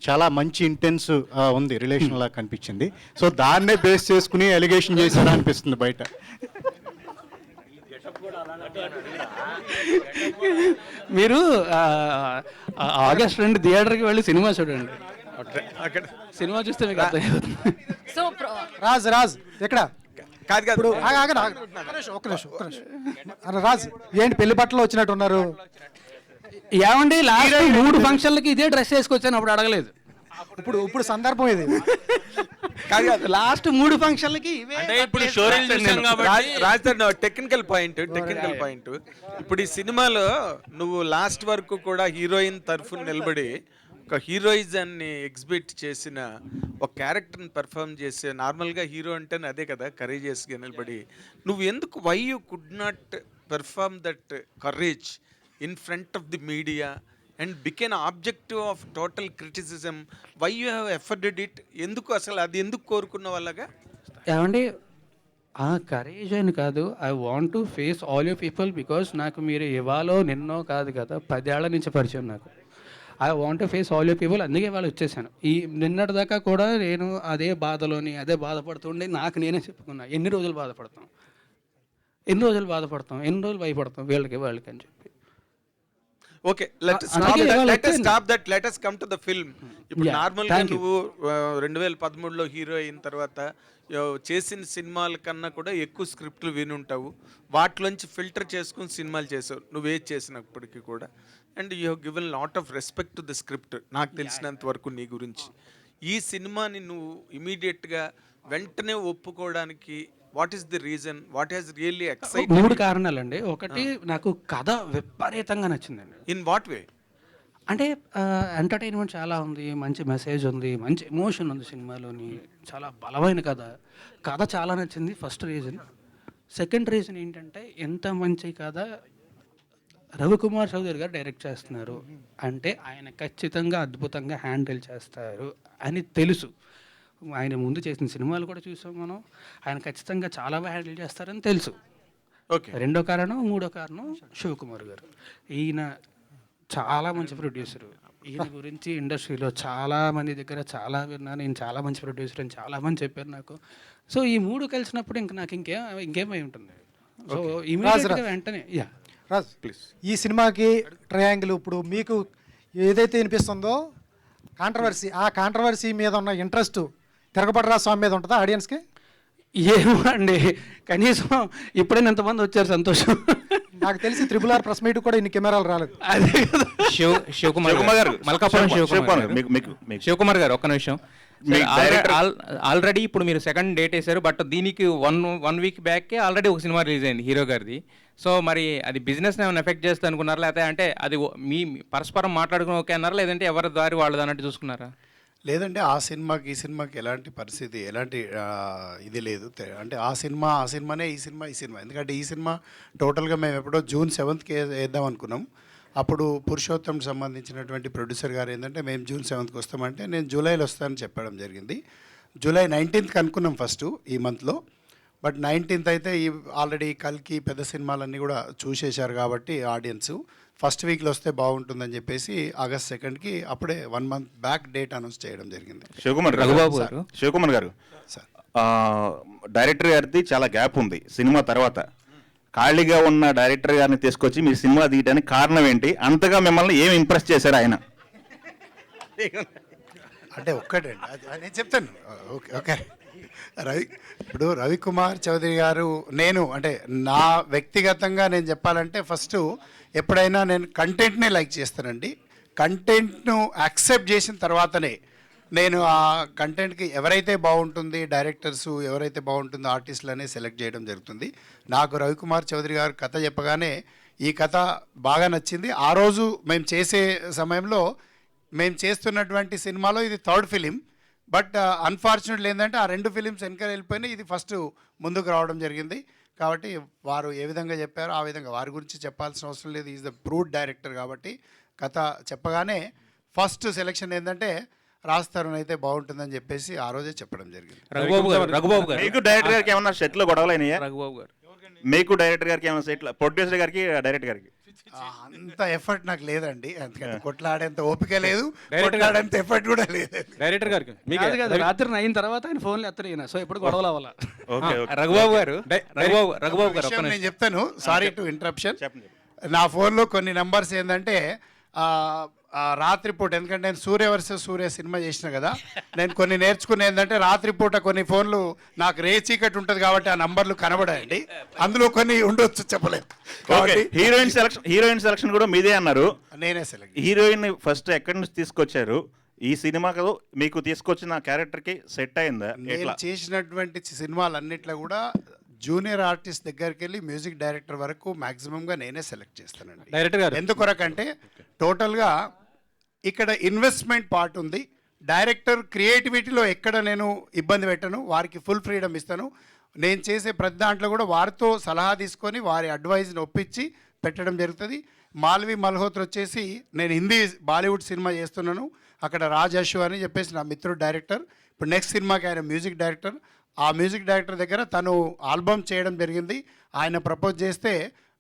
చాలా మంచి ఇంటెన్స్ ఉంది, రిలేషన్ లాగా కనిపించింది. సో దాన్నే బేస్ చేసుకుని ఎలిగేషన్ చేశారా అనిపిస్తుంది బయట. మీరు ఆగస్ట్ 2 థియేటర్కి వెళ్ళి సినిమా చూడండి, సినిమా చూస్తే మీకు అర్థమవుతుంది. సో రాజ్ ఎక్కడ కాదు ఒక్క నిమిషం రాజ్, ఏంటి పెళ్లి బట్టలు వచ్చినట్టు ఉన్నారు? ఏమండి లాస్ట్ 3 ఫంక్షన్లకి ఇదే డ్రెస్ వేసుకొచ్చాను, అప్పుడు అడగలేదు. ఇప్పుడు సందర్భం ఇది కాదు, లాస్ట్ 3 ఫంక్షన్లకి అంటే ఇప్పుడు షోరీలు చూసాం కాబట్టి టెక్నికల్ పాయింట్ ఇప్పుడు ఈ సినిమాలో నువ్వు లాస్ట్ వరకు కూడా హీరోయిన్ తరఫున నిలబడి ఒక హీరోయిజాన్ని ఎగ్జిబిట్ చేసిన ఒక క్యారెక్టర్ని పెర్ఫామ్ చేసే, నార్మల్గా హీరో అంటేనే అదే కదా కరేజియస్గా నిలబడి, నువ్వు ఎందుకు why you could not perform that courage in front of the media and became objective of total criticism? Why you have afforded it? ఎందుకు అసలు అది ఎందుకు కోరుకున్న వాళ్ళగా? ఏమండి ఆ కరేజ్ అని కాదు, I want to face all you people, because నాకు మీరు ఇవాళో నిన్నో కాదు కదా, 10 ఏళ్ల నుంచి పరిచయం నాకు. I want to face all you people, అందుకే వాళ్ళు వచ్చేసాను. ఈ నిన్నటి దాకా కూడా నేను అదే బాధపడుతుండే నాకు నేనే చెప్పుకున్నా, ఎన్ని రోజులు బాధపడతాం, ఎన్ని రోజులు భయపడతాం వీళ్ళకి అని చెప్పి. Okay, let us come to the film. ఇప్పుడు నార్మల్గా నువ్వు 2013లో హీరో అయిన తర్వాత చేసిన సినిమాల కన్నా కూడా ఎక్కువ స్క్రిప్ట్లు వినుంటావు, వాటిలోంచి ఫిల్టర్ చేసుకుని సినిమాలు చేసావు నువ్వేది చేసినప్పటికీ కూడా. And you have given lot of respect to the script నాకు తెలిసినంత వరకు నీ గురించి. ఈ సినిమాని నువ్వు ఇమీడియట్గా వెంటనే ఒప్పుకోవడానికి what is the reason? What has really excited? 3 కారణాలండి. ఒకటి, నాకు కథ విపరీతంగా నచ్చిందండి. In what way? అంటే ఎంటర్టైన్మెంట్ చాలా ఉంది, మంచి మెసేజ్ ఉంది, మంచి ఎమోషన్ ఉంది సినిమాలోని, చాలా బలమైన కథ చాలా నచ్చింది. First reason. సెకండ్ రీజన్ ఏంటంటే, ఎంత మంచి కథ రవికుమార్ చౌదరి గారు డైరెక్ట్ చేస్తున్నారు అంటే ఆయన ఖచ్చితంగా అద్భుతంగా హ్యాండిల్ చేస్తారు అని తెలుసు. ఆయన ముందు చేసిన సినిమాలు కూడా చూసాం మనం, ఆయన ఖచ్చితంగా చాలా బాగా హ్యాండిల్ చేస్తారని తెలుసు. ఓకే. రెండో కారణం, మూడో కారణం శివకుమార్ గారు. ఈయన చాలా మంచి ప్రొడ్యూసరు. ఈయన గురించి ఇండస్ట్రీలో చాలా మంది దగ్గర చాలా విన్నాను, ఈయన చాలా మంచి ప్రొడ్యూసర్ అని చాలా మంది చెప్పారు నాకు. సో ఈ 3 కలిసినప్పుడు ఇంక నాకు ఇంకేమై ఉంటుంది. సో ఇమీడియట్గా వెంటనే రాజ్ ప్లీజ్, ఈ సినిమాకి ట్రయాంగిల్ ఇప్పుడు మీకు ఏదైతే వినిపిస్తుందో కాంట్రవర్సీ, ఆ కాంట్రవర్సీ మీద ఉన్న ఇంట్రెస్ట్ తిరగబడరా స్వామి మీద ఉంటుందా ఆడియన్స్కి? ఏమో అండి, కనీసం ఇప్పుడే ఎంతమంది వచ్చారు, సంతోషం. నాకు తెలిసి RRR ప్రెస్ మీట్ కూడా ఇన్ని కెమెరాలు రాలేదు. అదే శివకుమార్ గారు, మల్కాపురం శివకుమార్ గారు ఒక్క నిమిషం. ఆల్రెడీ ఇప్పుడు మీరు సెకండ్ డేట్ వేశారు, బట్ దీనికి వన్ వీక్ బ్యాక్కే ఆల్రెడీ ఒక సినిమా రిలీజ్ అయింది హీరో గారిది. సో మరి అది బిజినెస్ ఏమైనా ఎఫెక్ట్ చేస్తా అనుకున్నారా, లేకపోతే అంటే అది మీ పరస్పరం మాట్లాడుకుని ఓకే అన్నారా, లేదంటే ఎవరి దారి వాళ్ళది అన్నట్టు చూసుకున్నారా? లేదంటే ఆ సినిమాకి ఈ సినిమాకి ఎలాంటి పరిస్థితి, ఎలాంటి ఇది లేదు. అంటే ఆ సినిమానే ఈ సినిమా. ఎందుకంటే ఈ సినిమా టోటల్గా మేము ఎప్పుడో June 7th వేద్దాం అనుకున్నాం. అప్పుడు పురుషోత్తంకి సంబంధించినటువంటి ప్రొడ్యూసర్ గారు ఏంటంటే మేము June 7th వస్తామంటే నేను జూలైలో వస్తానని చెప్పడం జరిగింది. July 19th అనుకున్నాం ఫస్ట్ ఈ మంత్లో, బట్ 19th అయితే ఈ ఆల్రెడీ కల్కి పెద్ద సినిమాలన్నీ కూడా చూసేశారు కాబట్టి ఆడియన్స్ ఫస్ట్ వీక్లో వస్తే బాగుంటుందని చెప్పేసి August 2nd అప్పుడే 1 month బ్యాక్ డేట్ అనౌన్స్ చేయడం జరిగింది. శివకుమార్ గారు డైరెక్టర్ గారిది చాలా గ్యాప్ ఉంది సినిమా తర్వాత. ఖాళీగా ఉన్న డైరెక్టర్ గారిని తీసుకొచ్చి మీరు సినిమా తీయడానికి కారణం ఏంటి? అంతగా మిమ్మల్ని ఏం ఇంప్రెస్ చేశారు ఆయన? అంటే ఒక్కటండి నేను చెప్తాను. ఓకే ఓకే ఇప్పుడు రవికుమార్ చౌదరి గారు, నేను అంటే నా వ్యక్తిగతంగా నేను చెప్పాలంటే ఫస్ట్ ఎప్పుడైనా నేను కంటెంట్నే లైక్ చేస్తానండి. కంటెంట్ను యాక్సెప్ట్ చేసిన తర్వాతనే నేను ఆ కంటెంట్కి ఎవరైతే బాగుంటుంది, డైరెక్టర్స్ ఎవరైతే బాగుంటుందో ఆర్టిస్టులనే సెలెక్ట్ చేయడం జరుగుతుంది. నాకు రవికుమార్ చౌదరి గారు కథ చెప్పగానే ఈ కథ బాగా నచ్చింది. ఆ రోజు మేము చేసే సమయంలో మేము చేస్తున్నటువంటి సినిమాలో ఇది థర్డ్ ఫిలిం. బట్ అన్ఫార్చునేట్లీ ఏంటంటే ఆ 2 ఫిలిమ్స్ వెనక వెళ్ళిపోయినాయి, ఇది ఫస్ట్ ముందుకు రావడం జరిగింది. కాబట్టి వారు ఏ విధంగా చెప్పారో ఆ విధంగా వారి గురించి చెప్పాల్సిన అవసరం లేదు. Is the proved director. కాబట్టి కథ చెప్పగానే ఫస్ట్ సెలెక్షన్ ఏంటంటే రాజ్ అయితే బాగుంటుందని చెప్పేసి ఆ రోజే చెప్పడం జరిగింది. రఘుబాబు గారు మీకు డైరెక్టర్ గారికి ఏమన్నా సెట్లో గొడవలైనాయా? రఘుబాబు గారు మీకు డైరెక్టర్ గారికి ఏమన్నా సెట్లో, ప్రొడ్యూసర్ గారికి డైరెక్టర్ గారికి? అంత ఎఫర్ట్ నాకు లేదండి, ఎందుకంటే కొట్లాడేంత ఓపిక లేదు, కొట్లాడేంత ఎఫర్ట్ కూడా లేదు. డైరెక్టర్ గారికి రాత్రి 9 తర్వాత ఆయన ఫోన్లు ఎత్తరు, సో ఎప్పుడు గొడవలు అవ్వాలా. రఘుబాబు గారు రఘుబాబు గారు నేను చెప్తాను, సారీ టు ఇంటరప్షన్. నా ఫోన్లో కొన్ని నెంబర్స్ ఏంటంటే రాత్రిపూట, ఎందుకంటే నేను సూర్య వర్సెస్ సూర్య సినిమా చేసిన కదా, నేను కొన్ని నేర్చుకునే ఏంటంటే రాత్రిపూట కొన్ని ఫోన్లు నాకు రే చీకటి ఉంటుంది కాబట్టి ఆ నంబర్లు కనబడాయండి, అందులో కొన్ని ఉండొచ్చు, చెప్పలేదు. హీరోయిన్ సెలక్షన్ కూడా మీదే అన్నారు. నేనే సెలెక్ట్. హీరోయిన్ ఫస్ట్ ఎక్కడి నుంచి తీసుకొచ్చారు? ఈ సినిమాకు మీకు తీసుకొచ్చిన క్యారెక్టర్కి సెట్ అయిందా? నేను చేసినటువంటి సినిమాలన్నిట్లో కూడా జూనియర్ ఆర్టిస్ట్ దగ్గరికి వెళ్ళి మ్యూజిక్ డైరెక్టర్ వరకు మ్యాక్సిమంగా నేనే సెలెక్ట్ చేస్తానండి. డైరెక్టర్ గారు ఎందుకొరకంటే టోటల్గా ఇక్కడ ఇన్వెస్ట్మెంట్ పార్ట్ ఉంది. డైరెక్టర్ క్రియేటివిటీలో ఎక్కడ నేను ఇబ్బంది పెట్టను, వారికి ఫుల్ ఫ్రీడమ్ ఇస్తాను. నేను చేసే ప్రతి దాంట్లో కూడా వారితో సలహా తీసుకొని వారి అడ్వైజ్ని ఒప్పించి పెట్టడం జరుగుతుంది. మాల్వి మల్హోత్రా వచ్చేసి నేను హిందీ బాలీవుడ్ సినిమా చేస్తున్నాను, అక్కడ రాజ్ అశు అని చెప్పేసి నా మిత్రుడు డైరెక్టర్. ఇప్పుడు నెక్స్ట్ సినిమాకి ఆయన మ్యూజిక్ డైరెక్టర్. ఆ మ్యూజిక్ డైరెక్టర్ దగ్గర తను ఆల్బమ్ చేయడం జరిగింది. ఆయన ప్రపోజ్ చేస్తే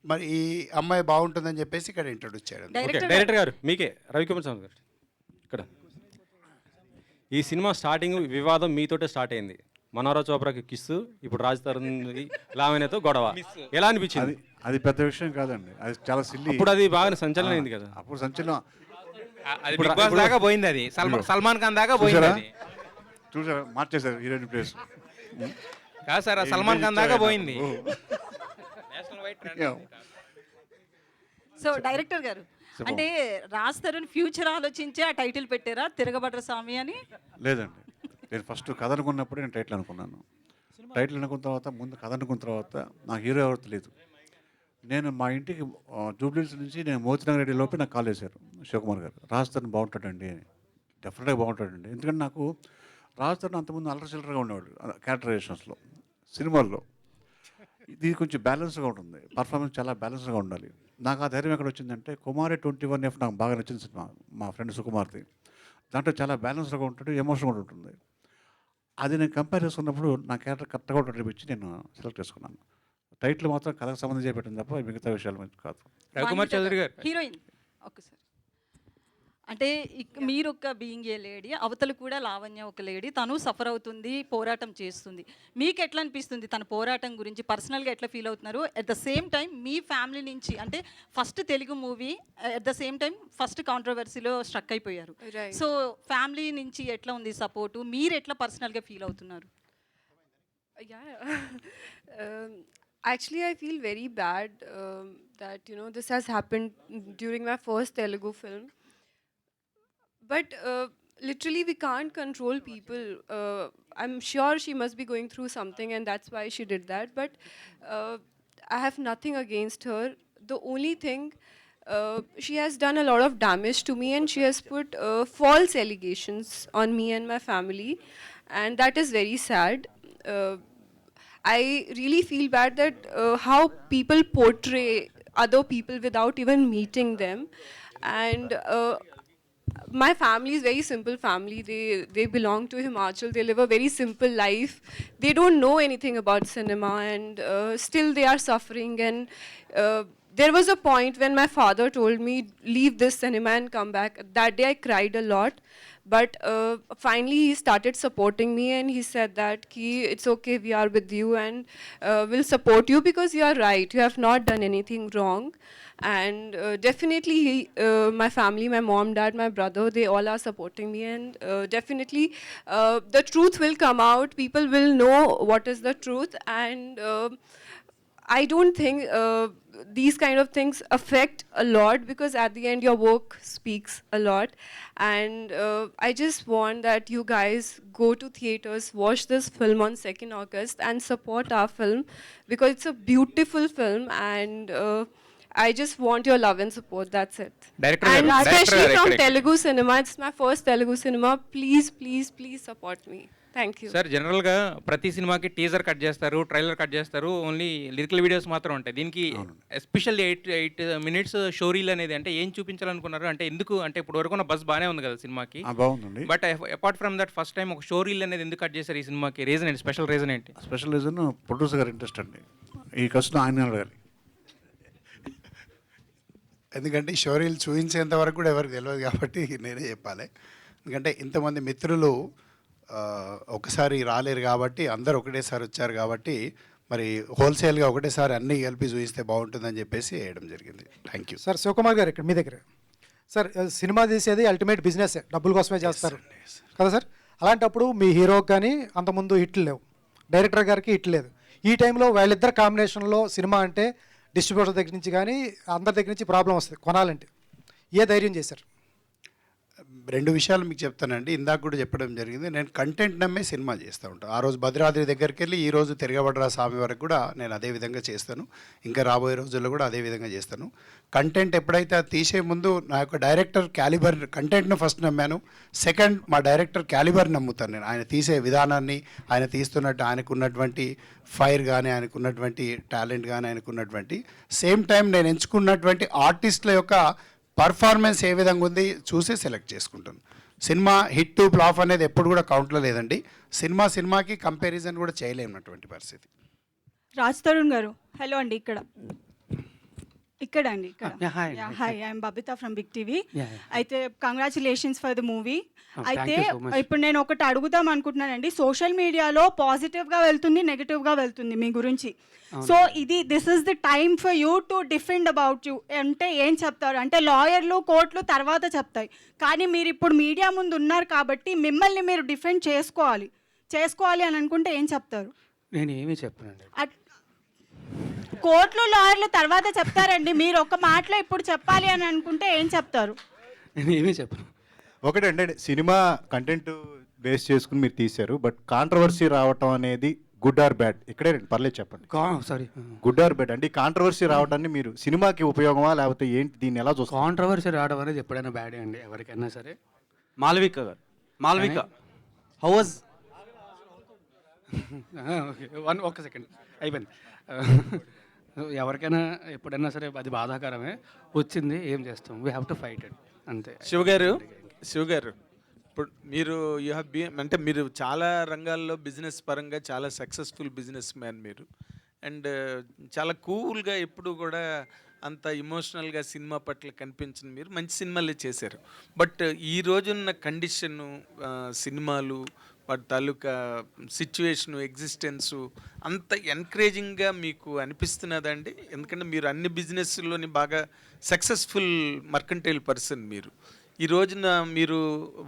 మరి ఈ అమ్మాయి బాగుంటుందని చెప్పేసి ఇక్కడ ఇంట్రొడ్యూస్ చేయడం. డైరెక్టర్ గారు మీకే, రవికుమార్ చౌదరి గారు ఇక్కడ. ఈ సినిమా స్టార్టింగ్ వివాదం మీతోటే స్టార్ట్ అయింది. మనోహర చోప్రాకి కిస్సు, ఇప్పుడు రాజ్ తరుణ్ లావణ్యతో గొడవ. ఎలా అనిపించింది? అది పెద్ద విషయం కాదండి, అది చాలా సిల్లీ. ఇప్పుడు అది బాగా సంచలనం అయింది కదా. అప్పుడు సంచలనం దాకా పోయింది, అది సల్మాన్ ఖాన్ దాకా పోయింది. అది చూసారా, మార్చేశారు హీరోయిన్ ప్లేస్. కాదు సార్, సల్మాన్ ఖాన్ దాకా పోయింది. సో డైరెక్టర్ గారు, అంటే రాజ్ తరుణ్ ఫ్యూచర్ ఆలోచించి ఆ టైటిల్ పెట్టారా తిరగబడ్ర స్వామి అని? లేదండి, నేను ఫస్ట్ కథ అనుకున్నప్పుడే నేను టైటిల్ అనుకున్నాను. టైటిల్ అనుకున్న తర్వాత, ముందు కథ అనుకున్న తర్వాత నాకు హీరో ఎవరు తెలియదు. నేను మా ఇంటికి జూబ్లీస్ నుంచి నేను మోతినగర్ రెడ్డి లోపే నాకు కాల్ చేశారు శివకుమార్ గారు, రాజ్ తరుణ్ బాగుంటాడండి అని. డెఫినెట్గా బాగుంటాడండి, ఎందుకంటే నాకు రాజ్ తరుణ్ అంతకుముందు అల్లరి చిల్లరగా ఉండేవాడు క్యారెక్టరైజేషన్స్లో. సినిమాల్లో ఇది కొంచెం బ్యాలెన్స్గా ఉంటుంది, పర్ఫార్మెన్స్ చాలా బ్యాలెన్స్గా ఉండాలి. నాకు ఆ ధైర్యం ఎక్కడ వచ్చిందంటే కుమారి 21F నాకు బాగా నచ్చిన సినిమా, మా ఫ్రెండ్ సుకుమార్ది. దాంట్లో చాలా బ్యాలెన్స్గా ఉంటాడు, ఎమోషన్ కూడా ఉంటుంది. అది నేను కంపేర్ చేసుకున్నప్పుడు నా క్యారెక్టర్ కరెక్ట్గా ఉంటుంది నేను సెలెక్ట్ చేసుకున్నాను. టైటిల్ మాత్రం కథకు సంబంధించి పెట్టింది తప్ప మిగతా విషయాలు కాదు. రఘుకుమార్ చౌదరి గారు, హీరోయిన్ ఒక్కసారి, అంటే మీరు ఒక బీయింగ్ ఏ లేడీ, అవతలు కూడా లావణ్య ఒక లేడీ, తను సఫర్ అవుతుంది, పోరాటం చేస్తుంది. మీకు ఎట్లా అనిపిస్తుంది తన పోరాటం గురించి? పర్సనల్గా ఎట్లా ఫీల్ అవుతున్నారు? అట్ ద సేమ్ టైం మీ ఫ్యామిలీ నుంచి, అంటే first Telugu movie, at the same time first కాంట్రవర్సీలో స్ట్రక్ అయిపోయారు. సో ఫ్యామిలీ నుంచి ఎట్లా ఉంది సపోర్టు? మీరు ఎట్లా పర్సనల్గా ఫీల్ అవుతున్నారు? Actually, I feel very bad that this has happened during my first Telugu film. But literally, we can't control people. I'm sure she must be going through something, and that's why she did that. But I have nothing against her. The only thing, she has done a lot of damage to me, and she has put false allegations on me and my family, and that is very sad. I really feel bad that how people portray other people without even meeting them. And my family is very simple family. They belong to Himachal. They live a very simple life. They don't know anything about cinema, and still they are suffering. And there was a point when my father told me, leave this cinema and come back. That day I cried a lot. But finally he started supporting me, and he said that it's okay, we are with you, and we'll support you because you are right. You have not done anything wrong. And definitely my family, my mom, dad, my brother, they all are supporting me. And definitely the truth will come out. People will know what is the truth. And I don't think these kind of things affect a lot, because at the end your work speaks a lot. And I just want that you guys go to theaters, watch this film on 2nd August and support our film, because it's a beautiful film. And I just want your love and support. That's it. And especially from Telugu cinema, it's my first Telugu cinema. Please, please, please support me. Thank you sir. జనరల్గా ప్రతి సినిమాకి teaser cut చేస్తారు, trailer cut చేస్తారు, only lyrical videos మాత్రం ఉంటాయి. దీనికి especially 8 minutes show reel అనేది అంటే ఏం చూపించాలనుకున్నారు? అంటే ఎందుకు, అంటే ఇప్పుడు వరకు ఉన్న బస్ బాగానే ఉంది కదా సినిమాకి, బాగుందండి. But apart from that first time ఒక షో రీల్ అనేది ఎందుకు కట్ చేశారు ఈ సినిమాకి? రీజన్ ఏంటి? స్పెషల్ రీజన్ ఏంటి? స్పెషల్ రీజన్ ప్రొడ్యూసర్ గారు ఇంట్రెస్ట్ అండి. ఈ కష్టం ఆయన అడగాలి. ఎందుకంటే షోరీలు చూపించేంత వరకు కూడా ఎవరికి తెలియదు కాబట్టి నేనే చెప్పాలి. ఎందుకంటే ఇంతమంది మిత్రులు ఒకసారి రాలేరు కాబట్టి, అందరు ఒకటేసారి వచ్చారు కాబట్టి, మరి హోల్సేల్గా ఒకటేసారి అన్నీ కలిపి చూపిస్తే బాగుంటుందని చెప్పేసి వేయడం జరిగింది. Thank you sir. శివకుమార్ గారు ఇక్కడ మీ దగ్గర. సార్, సినిమా తీసేది అల్టిమేట్ బిజినెస్, డబ్బుల కోసమే చేస్తారు కదా సార్. అలాంటప్పుడు మీ హీరోకి కానీ అంతకుముందు హిట్లు లేవు, డైరెక్టర్ గారికి హిట్ లేదు. ఈ టైంలో వాళ్ళిద్దరు కాంబినేషన్లో సినిమా అంటే డిస్ట్రిబ్యూటర్ దగ్గర నుంచి కానీ అందరి దగ్గర నుంచి ప్రాబ్లం వస్తుంది కొనాలంటే. ఏ ధైర్యం చేశారు? 2 విషయాలు మీకు చెప్తానండి. ఇందాక కూడా చెప్పడం జరిగింది, నేను కంటెంట్ నమ్మే సినిమా చేస్తూ ఉంటాను. ఆ రోజు భద్రాద్రి దగ్గరికి వెళ్ళి ఈ రోజు తిరగబడ్రా స్వామి వరకు కూడా నేను అదే విధంగా చేస్తాను. ఇంకా రాబోయే రోజుల్లో కూడా అదే విధంగా చేస్తాను. కంటెంట్ ఎప్పుడైతే అది తీసే ముందు నా యొక్క డైరెక్టర్ క్యాలిబర్, కంటెంట్ను ఫస్ట్ నమ్మాను. సెకండ్, మా డైరెక్టర్ క్యాలిబర్ నమ్ముతాను నేను. ఆయన తీసే విధానాన్ని, ఆయన తీస్తున్నట్టు ఆయనకున్నటువంటి ఫైర్ కానీ, ఆయనకున్నటువంటి టాలెంట్ కానీ, ఆయనకున్నటువంటి సేమ్ టైం నేను ఎంచుకున్నటువంటి ఆర్టిస్టుల యొక్క పర్ఫార్మెన్స్ ఏ విధంగా ఉంది చూసి సెలెక్ట్ చేసుకుంటాను. సినిమా హిట్ టు ఫ్లాప్ అనేది ఎప్పుడు కూడా కౌంట్లో లేదండి. సినిమాకి కంపారిజన్ కూడా చేయలేనటువంటి పరిస్థితి. రాజ్ తరుణ్ గారు, హలో అండి. ఇక్కడ అండి, ఇక్కడ. Hi, I'm Babita from Big TV. అయితే కంగ్రాచులేషన్స్ ఫర్ ద మూవీ. అయితే ఇప్పుడు నేను ఒకటి అడుగుదాం అనుకుంటున్నానండి. సోషల్ మీడియాలో పాజిటివ్గా వెళ్తుంది, నెగిటివ్గా వెళ్తుంది మీ గురించి. So this is the time for you to defend about you అంటే ఏం చెప్తారు? అంటే లాయర్లు, కోర్టులు తర్వాత చెప్తాయి, కానీ మీరు ఇప్పుడు మీడియా ముందు ఉన్నారు కాబట్టి మిమ్మల్ని మీరు డిఫెండ్ చేసుకోవాలి అని అనుకుంటే ఏం చెప్తారు? నేను ఏమీ చెప్పనండి. కోర్టులు, లాయర్లు తర్వాత చెప్తారండి. మీరు ఒక మాటలో ఇప్పుడు చెప్పాలి అని అనుకుంటే ఏం చెప్తారు? నేను ఏమీ చెప్పను. ఒకటండి, సినిమా కంటెంట్ బేస్ చేసుకుని మీరు తీశారు, బట్ కాంట్రవర్సీ రావటం అనేది గుడ్ ఆర్ బ్యాడ్? ఇక్కడే పర్లేదు చెప్పండి. సారీ, గుడ్ ఆర్ బ్యాడ్ అండి. కాంట్రవర్సీ రావడాన్ని మీరు సినిమాకి ఉపయోగమా లేకపోతే ఏంటి, దీన్ని ఎలా చూస్తారు? కాంట్రవర్సీ రావడం అనేది ఎప్పుడైనా బ్యాడే అండి, ఎవరికైనా సరే. మాల్విక గారు, హౌ వాజ్? ఒక్క సెకండ్ అయిపోయింది. ఎవరికైనా ఎప్పుడైనా సరే అది బాధాకరమే. వచ్చింది, ఏం చేస్తాం, we have to fight it, అంతే. శివ గారు, ఇప్పుడు మీరు అంటే మీరు చాలా రంగాల్లో బిజినెస్ పరంగా చాలా సక్సెస్ఫుల్ బిజినెస్ మ్యాన్ మీరు. అండ్ చాలా కూల్గా ఎప్పుడు కూడా అంత ఇమోషనల్గా సినిమా పట్ల కనిపించింది. మీరు మంచి సినిమాలే చేశారు. బట్ ఈ రోజున్న కండిషను, సినిమాలు, వాటి తాలూకా సిచ్యువేషను, ఎగ్జిస్టెన్సు అంత ఎంకరేజింగ్గా మీకు అనిపిస్తున్నదండి? ఎందుకంటే మీరు అన్ని బిజినెస్లోని బాగా సక్సెస్ఫుల్ మర్కంటైల్ పర్సన్ మీరు. ఈ రోజున మీరు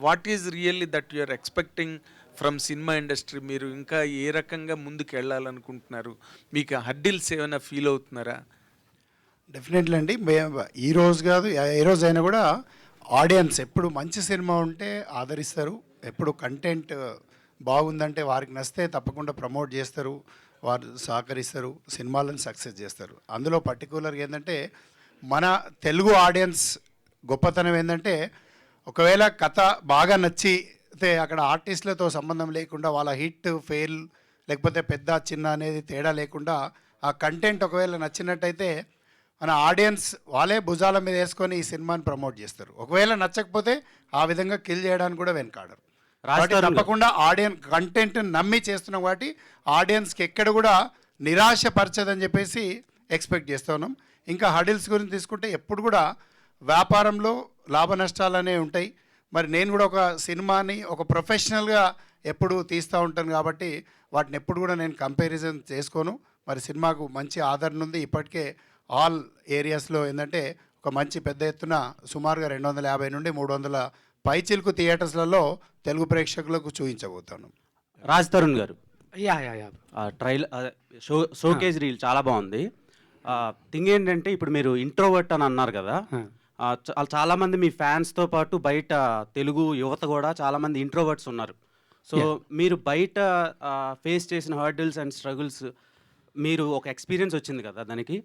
what is really that you are expecting from cinema industry? మీరు ఇంకా ఏ రకంగా ముందుకు వెళ్ళాలనుకుంటున్నారు? మీకు హర్డిల్స్ ఏమైనా ఫీల్ అవుతున్నారా? డెఫినెట్లీ అండి. ఈ రోజు కాదు, ఏ రోజైనా కూడా ఆడియన్స్ ఎప్పుడు మంచి సినిమా ఉంటే ఆదరిస్తారు. ఎప్పుడు కంటెంట్ బాగుందంటే వారికి నచ్చితే తప్పకుండా ప్రమోట్ చేస్తారు, వారు సహకరిస్తారు, సినిమాలను సక్సెస్ చేస్తారు. అందులో పర్టికులర్గా ఏంటంటే మన తెలుగు ఆడియన్స్ గొప్పతనం ఏంటంటే, ఒకవేళ కథ బాగా నచ్చితే అక్కడ ఆర్టిస్టులతో సంబంధం లేకుండా, వాళ్ళ హిట్ ఫెయిల్ లేకపోతే పెద్ద చిన్న అనేది తేడా లేకుండా ఆ కంటెంట్ ఒకవేళ నచ్చినట్టయితే మన ఆడియన్స్ వాళ్ళే భుజాల మీద వేసుకొని ఈ సినిమాని ప్రమోట్ చేస్తారు. ఒకవేళ నచ్చకపోతే ఆ విధంగా కిల్ చేయడానికి కూడా వెనకాడరు. తప్పకుండా ఆడియన్స్ కంటెంట్ నమ్మి చేస్తున్నాం కాబట్టి ఆడియన్స్కి ఎక్కడ కూడా నిరాశపరచదని చెప్పేసి ఎక్స్పెక్ట్ చేస్తున్నాం. ఇంకా హడిల్స్ గురించి తీసుకుంటే ఎప్పుడు కూడా వ్యాపారంలో లాభ నష్టాలు అనేవి ఉంటాయి. మరి నేను కూడా ఒక సినిమాని ఒక ప్రొఫెషనల్గా ఎప్పుడు తీస్తూ ఉంటాను కాబట్టి వాటిని ఎప్పుడు కూడా నేను కంపారిజన్ చేసుకోను. మరి సినిమాకు మంచి ఆదరణ ఉంది. ఇప్పటికే ఆల్ ఏరియాస్లో ఏంటంటే ఒక మంచి పెద్ద ఎత్తున సుమారుగా 250 నుండి 300 పైచిలుకు థియేటర్స్లలో తెలుగు ప్రేక్షకులకు చూపించబోతాను. రాజ్ తరుణ్ గారు, yeah yeah yeah showcase reel చాలా బాగుంది. థింగ్ ఏంటంటే ఇప్పుడు మీరు ఇంట్రోవర్ట్ అని అన్నారు కదా, చాలామంది మీ ఫ్యాన్స్తో పాటు బయట తెలుగు యువత కూడా చాలామంది ఇంట్రోవర్ట్స్ ఉన్నారు. సో మీరు బయట ఫేస్ చేసిన హర్డిల్స్ అండ్ స్ట్రగుల్స్, మీరు ఒక ఎక్స్పీరియన్స్ వచ్చింది కదా దానికి,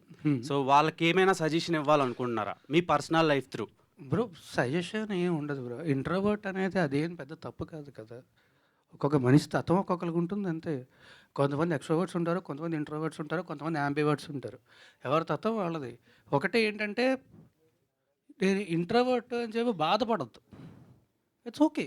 సో వాళ్ళకి ఏమైనా సజెషన్ ఇవ్వాలనుకుంటున్నారా మీ personal life through? Bro suggestion ఏం ఉండదు బ్రో. ఇంట్రోవర్ట్ అనేది అదేం పెద్ద తప్పు కాదు కదా. ఒక్కొక్క మనిషి తత్వం ఒక్కొక్కరికి ఉంటుంది అంతే. కొంతమంది ఎక్స్ట్రోవర్ట్స్ ఉంటారు, కొంతమంది ఇంట్రోవర్ట్స్ ఉంటారు, కొంతమంది యాంబివర్ట్స్ ఉంటారు. ఎవరి తత్వం వాళ్ళది. ఒకటే ఏంటంటే నేను ఇంట్రోవర్ట్ అని చెప్పి బాధపడద్దు. It's okay.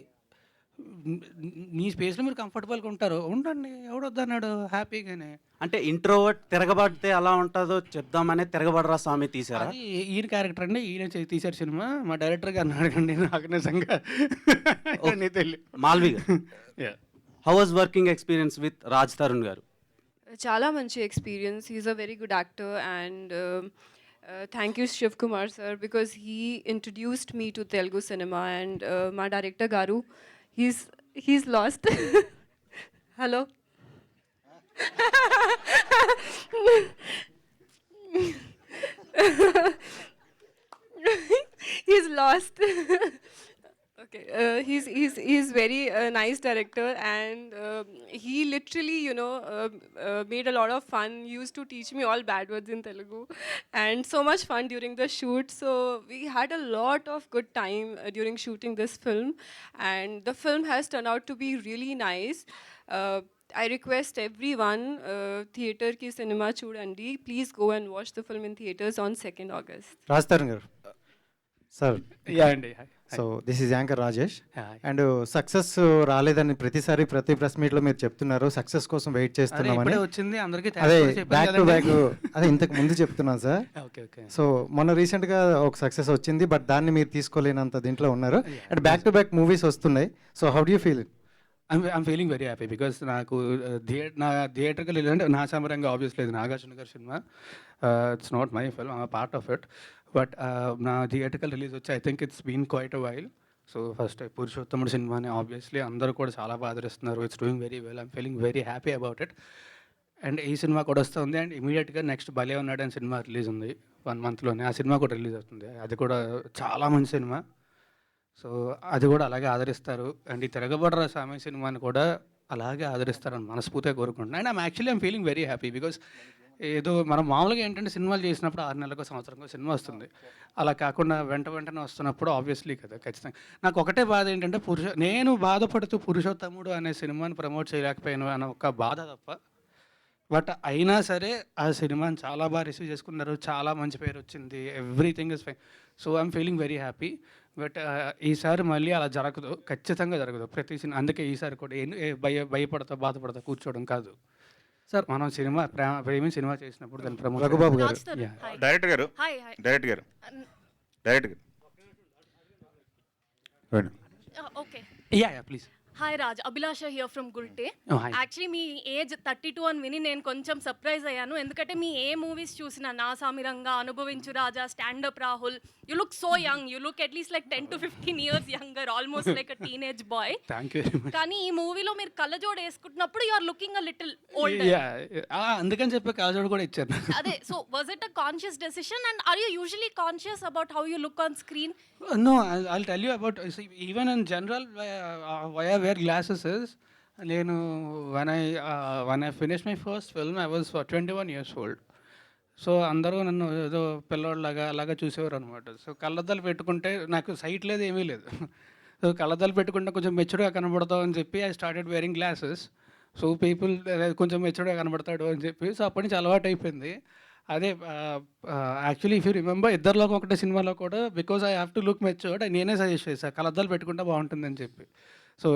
నీ స్పేస్లో మీరు కంఫర్టబుల్గా ఉంటారు, ఉండండి. ఎవడొద్దన్నాడు, హ్యాపీగానే. అంటే ఇంట్రోవర్ట్ తిరగబడితే అలా ఉంటుందో చెప్దామనే తిరగబడరా స్వామి తీసారా? అది ఈయన క్యారెక్టర్ అండి, ఈయన తీశారు సినిమా. మా డైరెక్టర్ గారిని అడగండి, నాకు నిజంగా తెలియదు. Malvi garu, how was working experience with Raj Tarun garu? చాలా మంచి experience. He's a very good actor and thank you Shiv Kumar sir because he introduced me to Telugu cinema and my director Garu, he's lost. Hello. He's lost. Okay, he's very nice director and he literally, you know, made a lot of fun. He used to teach me all bad words in Telugu and so much fun during the shoot. So we had a lot of good time during shooting this film and the film has turned out to be really nice. I request everyone, theatre ki cinema chudandi, please go and watch the film in theatres on 2nd August. Raj Tarun గారు sir. Yeah అండి. So this is anchor Rajesh. And success రాలేదని ప్రతిసారి ప్రతి press మీట్లో మీరు చెప్తున్నారు, success కోసం wait చేస్తున్నామని. వచ్చింది అందరికీ. అదే బ్యాక్ టు బ్యాక్ అదే ఇంతకు ముందు చెప్తున్నాను సార్. Okay okay. సో మొన్న రీసెంట్గా ఒక సక్సెస్ వచ్చింది, బట్ దాన్ని మీరు తీసుకోలేనంత దీంట్లో ఉన్నారు. And back to back movies వస్తున్నాయి. So how do you feel? I'm feeling very happy because నాకు నా థియేటర్కి వెళ్ళాలంటే నా సమరంగా ఆబ్వియస్లీ ఇది నాగార్జున గారి సినిమా. It's not my film, I'm part of it. But నా థియేటర్కల్ రిలీజ్ వచ్చి I think it's been quite a while. So first Purushothamudu సినిమాని ఆబ్వియస్లీ అందరూ కూడా చాలా బాగా ఆదరిస్తున్నారు. It's doing very well. I'm feeling very happy about it. And ఈ సినిమా కూడా వస్తుంది అండ్ ఇమీడియట్గా నెక్స్ట్ భలే ఉన్నాడు అని సినిమా రిలీజ్ ఉంది 1 monthలోనే. ఆ సినిమా కూడా రిలీజ్ అవుతుంది. అది కూడా చాలా మంచి సినిమా. సో అది కూడా అలాగే ఆదరిస్తారు. అండ్ ఈ తిరగబడరా స్వామి సినిమాని కూడా అలాగే ఆదరిస్తారని మనస్ఫూర్తిగా కోరుకుంటున్నాను. And I'm feeling very happy because ఏదో మనం మామూలుగా ఏంటంటే సినిమాలు చేసినప్పుడు 6 నెలలకు సంవత్సరంకో సినిమా వస్తుంది. అలా కాకుండా వెంటనే వస్తున్నప్పుడు ఆబ్వియస్లీ కదా ఖచ్చితంగా. నాకు ఒకటే బాధ ఏంటంటే నేను బాధపడుతూ పురుషోత్తముడు అనే సినిమాని ప్రమోట్ చేయలేకపోయాను అన్న ఒక బాధ తప్ప. బట్ అయినా సరే ఆ సినిమాని చాలా బాగా రిసీవ్ చేసుకున్నారు, చాలా మంచి పేరు వచ్చింది, everything is fine. So I'm feeling very happy. But ఈసారి మళ్ళీ అలా జరగదు, ఖచ్చితంగా జరగదు ప్రతి సినిమా. అందుకే ఈసారి కూడా భయపడతా బాధపడతా కూర్చోవడం కాదు సార్. మనం సినిమా ప్రేమి సినిమా చేసినప్పుడు దాన్ని ప్రమోట్. రఘుబాబు గారు, డైరెక్టర్ గారు, okay. Yeah please. Hi Raj, Abhilasha here from Gulte. Actually me age 32 అని విని నేను కొంచెం సర్ప్రైజ్ అయ్యాను. ఎందుకంటే మీ ఏ మూవీస్ చూసినా Naa Saamiranga, Anubhavinchu Raja, stand up Rahul, you look so young. You look at least like 10 to 15 years younger, almost like a teenage boy. Thank you. కానీ ఈ మూవీలో మీరు కళ్ళజోడు వేసుకుంటున్నప్పుడు you are looking a little old. అందుకని చెప్పి కళ్ళజోడు కూడా ఇచ్చారు. అదే, so was it a conscious decision and are you usually conscious about how you look on screen? No, I'll tell you about, even in general, why I wear glasses is, when I finished my first film, I was 21 years old. So అందరూ నన్ను ఏదో పిల్లోళ్ళలాగా అలాగా చూసేవారు అనమాట. So కళ్ళద్దాలు పెట్టుకుంటే నాకు site లేదు, ఏమీ లేదు. సో కళ్ళద్దాలు పెట్టుకుంటే కొంచెం మెచ్యూర్గా కనబడతావు అని చెప్పి I started wearing glasses. So people కొంచెం మెచ్యూర్గా కనబడతాడు అని చెప్పి, సో అప్పటి నుంచి అలవాటు అయిపోయింది. అదే యాక్చువల్లీ ఇఫ్ యూ రిమెంబర్ ఇద్దరిలోకి ఒకటే సినిమాలో కూడా because I have to look matured నేనే సజెస్ట్ చేశాను కళ్ళద్దాలు పెట్టుకుంటే బాగుంటుందని చెప్పి. సో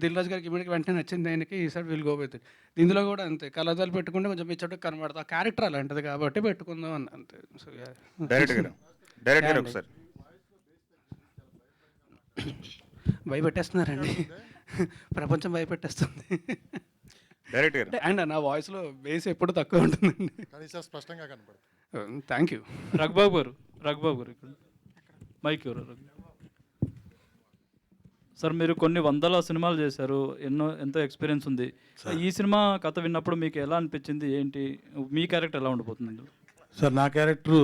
దిల్ రాజు గారికి ఇమీడియట్గా వెంటనే నచ్చింది ఆయనకి ఈసారి వీల్ గో విత్. ఇందులో కూడా అంతే, కళ్ళద్దాలు పెట్టుకుంటే కొంచెం ఇచ్చటకు కనబడతా, ఆ క్యారెక్టర్ అలాంటిది కాబట్టి పెట్టుకుందాం అని అంతే. సో డైరెక్ట్ గారు ఒకసారి భయపెట్టేస్తున్నారండి, ప్రపంచం భయపెట్టేస్తుంది. డైరెక్ట్ గారు అండ్ నా వాయిస్లో బేస్ ఎప్పుడు తక్కువ ఉంటుందండి. స్పష్టంగా కనపడుతుంది. Thank you. రఘుబాబు గారు ఇక్కడ మైక్ ఎవరు? సార్ మీరు కొన్ని వందల సినిమాలు చేశారు, ఎంతో ఎక్స్పీరియన్స్ ఉంది. ఈ సినిమా కథ విన్నప్పుడు మీకు ఎలా అనిపించింది, ఏంటి మీ క్యారెక్టర్ ఎలా ఉండిపోతుంది? సార్ నా క్యారెక్టరు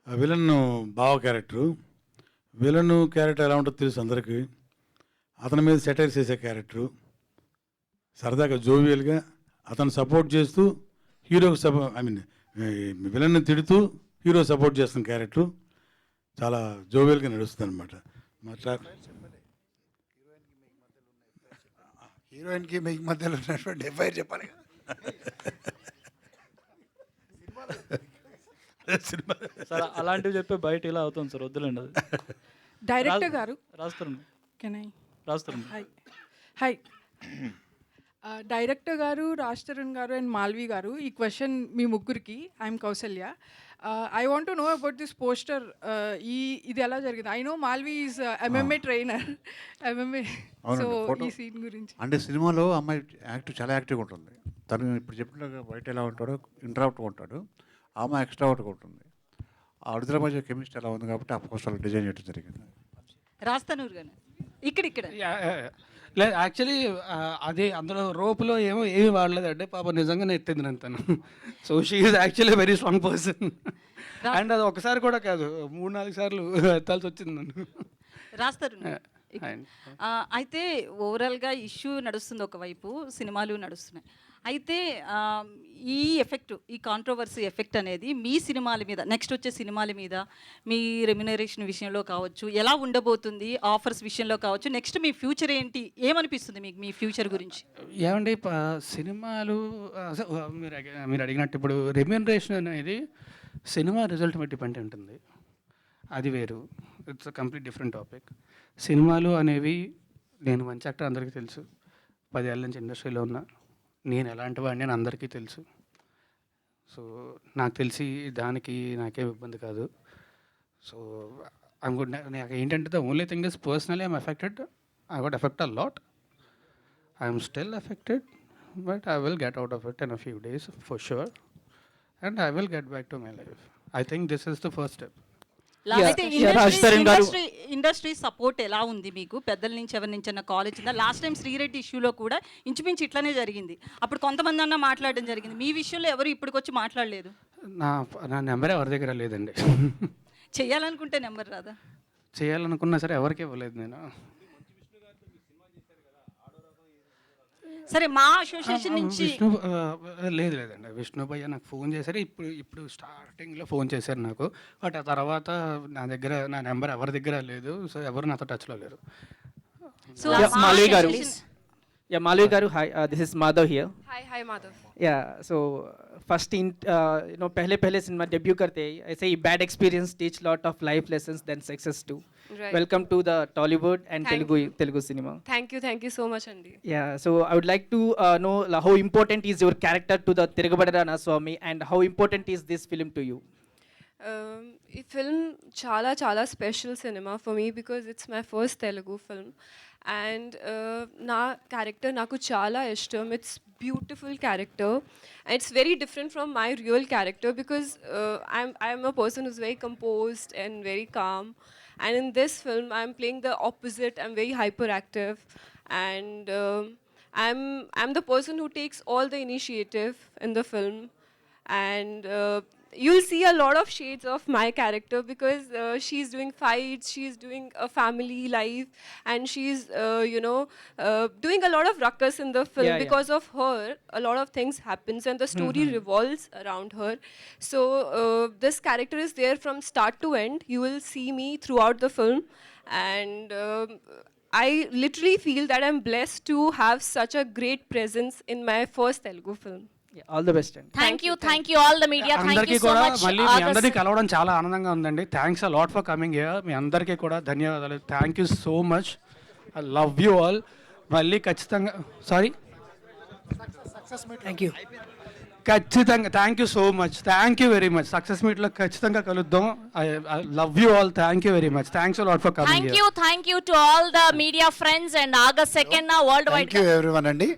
విలన్ బావ క్యారెక్టరు. విలన్ క్యారెక్టర్ ఎలా ఉంటుందో తెలుసు అందరికీ. అతని మీద సెటైర్ చేసే క్యారెక్టరు, సరదాగా జోవియల్గా అతను సపోర్ట్ చేస్తూ హీరోకి విలన్ని తిడుతూ హీరో సపోర్ట్ చేస్తున్న క్యారెక్టరు చాలా జోవియల్గా నడుస్తుంది అనమాట. హీరోయిన్కి మీకు మధ్యలో ఉన్నటువంటి ఎఫ్ఐఆర్ చెప్పాలి కదా. సార్ అలాంటివి చెప్పే బయట ఇలా అవుతుంది సార్, వద్దులేండి అది. డైరెక్టర్ గారు రాస్తారు హాయ్ డైరెక్టర్ గారు, రాజ్ తరుణ్ గారు అండ్ మాల్వి గారు, ఈ క్వశ్చన్ మీ ముగ్గురికి. I'm Kausalya. I want to know about this poster. ఇది ఎలా జరిగింది? I know Malvi is MMA trainer, MMA. So ఈ సీన్ గురించి అంటే సినిమాలో అమ్మాయి చాలా యాక్టివ్గా ఉంటుంది. తను ఇప్పుడు చెప్పినట్టుగా బయట ఎలా ఉంటాడో ఇంట్రావర్ట్గా ఉంటాడు, ఆమె ఎక్స్ట్రావర్ట్గా ఉంటుంది. ఆ విడుదల మధ్య కెమిస్ట్రీ ఎలా ఉంది కాబట్టి ఆ పోస్టర్ డిజైన్ చేయడం జరిగింది. రాస్తానూరు గారు ఇక్కడ లేదు యాక్చువల్లీ అది అందులో రోపులో ఏమి వాడలేదంటే పాప నిజంగానే ఎత్తింది నేను తను. So she is actually very strong person. And అది ఒకసారి కూడా కాదు, 3-4 సార్లు ఎత్తాల్సి వచ్చింది నన్ను. రాస్తారు. అయితే ఓవరాల్గా ఇష్యూ నడుస్తుంది, ఒకవైపు సినిమాలు నడుస్తున్నాయి. అయితే ఈ ఎఫెక్ట్, ఈ కాంట్రవర్సీ ఎఫెక్ట్ అనేది మీ సినిమాల మీద, నెక్స్ట్ వచ్చే సినిమాల మీద, మీ రెమ్యునరేషన్ విషయంలో కావచ్చు, ఎలా ఉండబోతుంది, ఆఫర్స్ విషయంలో కావచ్చు, నెక్స్ట్ మీ ఫ్యూచర్ ఏంటి, ఏమనిపిస్తుంది మీకు మీ ఫ్యూచర్ గురించి? ఏమండి సినిమాలు మీరు అడిగినట్టు ఇప్పుడు రెమ్యునరేషన్ అనేది సినిమా రిజల్ట్ మీద డిపెండ్ ఉంటుంది, అది వేరు. It's complete different topic. సినిమాలు అనేవి, నేను మంచి యాక్టర్ అందరికీ తెలుసు, 10 ఏళ్ళ నుంచి ఇండస్ట్రీలో ఉన్నా, నేను ఎలాంటి వాడిని అని అందరికీ తెలుసు. సో నాకు తెలిసి దానికి నాకేం ఇబ్బంది కాదు. So I'm good. నాకు ఏంటంటే the only thing is personally I'm affected. I got effect a lot. I'm still affected, but I will get out of it in a few days for sure, and I will get back to my life. I think this is the first step. Industry support ఎలా ఉంది మీకు? పెద్దల నుంచి ఎవరి నుంచి అన్న college ఉందా? Last time Sri Reddy ఇష్యూలో కూడా ఇంచుమించు ఇట్లానే జరిగింది. అప్పుడు కొంతమంది అన్న మాట్లాడడం జరిగింది, మీ విషయంలో ఎవరు ఇప్పటికొచ్చి మాట్లాడలేదు. నా నెంబర్ ఎవరి దగ్గర లేదండి. చేయాలనుకుంటే నెంబర్ రాదా? చేయాలనుకున్నా సరే ఎవరికి ఇవ్వలేదు నేను. సరే, మా అసోసియేషన్ నుంచి లేదండి. విష్ణు భయ్య నాకు ఫోన్ చేశారు, ఇప్పుడు స్టార్టింగ్లో ఫోన్ చేశారు నాకు. బట్ ఆ తర్వాత నా నెంబర్ ఎవరి దగ్గర లేదు. సో ఎవరు నాతో టచ్లో లేరు. Malvi garu. Yeah, Malvi garu. Hi, this is Madhav here. Hi Madhav. Yeah, so first पहले सिनेमा डेब्यू करते ही ऐसे ही bad experience teach lot of life lessons then success too. Right. Welcome to the Tollywood and Telugu cinema. Thank you so much Andy. Yeah, so I would like to know how important is your character to the Tirugabada Swami and how important is this film to you? ఈ film చాలా special cinema for me because it's my first Telugu film and నా character నాకు చాలా ఇష్టం. It's beautiful character and it's very different from my real character because I'm a person who's very composed and very calm and in this film I'm playing the opposite. I'm very hyperactive and I'm the person who takes all the initiative in the film and you'll see a lot of shades of my character because she's doing fights, she's doing a family life and she's doing a lot of ruckus in the film. Because of her a lot of things happens and the story revolves around her. So this character is there from start to end. You will see me throughout the film and I literally feel that I'm blessed to have such a great presence in my first Telugu film. All the best అండి. Thank you all the media. అందరికీ కూడా మళ్ళీ మీ అందరినీ కలవడం చాలా ఆనందంగా ఉందండి. Thanks a lot for coming here. మీ అందరికీ కూడా ధన్యవాదాలు. Thank you so much. I love you all. మళ్ళీ ఖచ్చితంగా సారీ థ్యాంక్ యూ. ఖచ్చితంగా thank you so much, thank you very much. Success మీట్లో ఖచ్చితంగా కలుద్దాం. I love you all, thank you very much. Thanks lot for coming. Thank you to all the media friends and August 2nd worldwide. Thank you everyone అండి.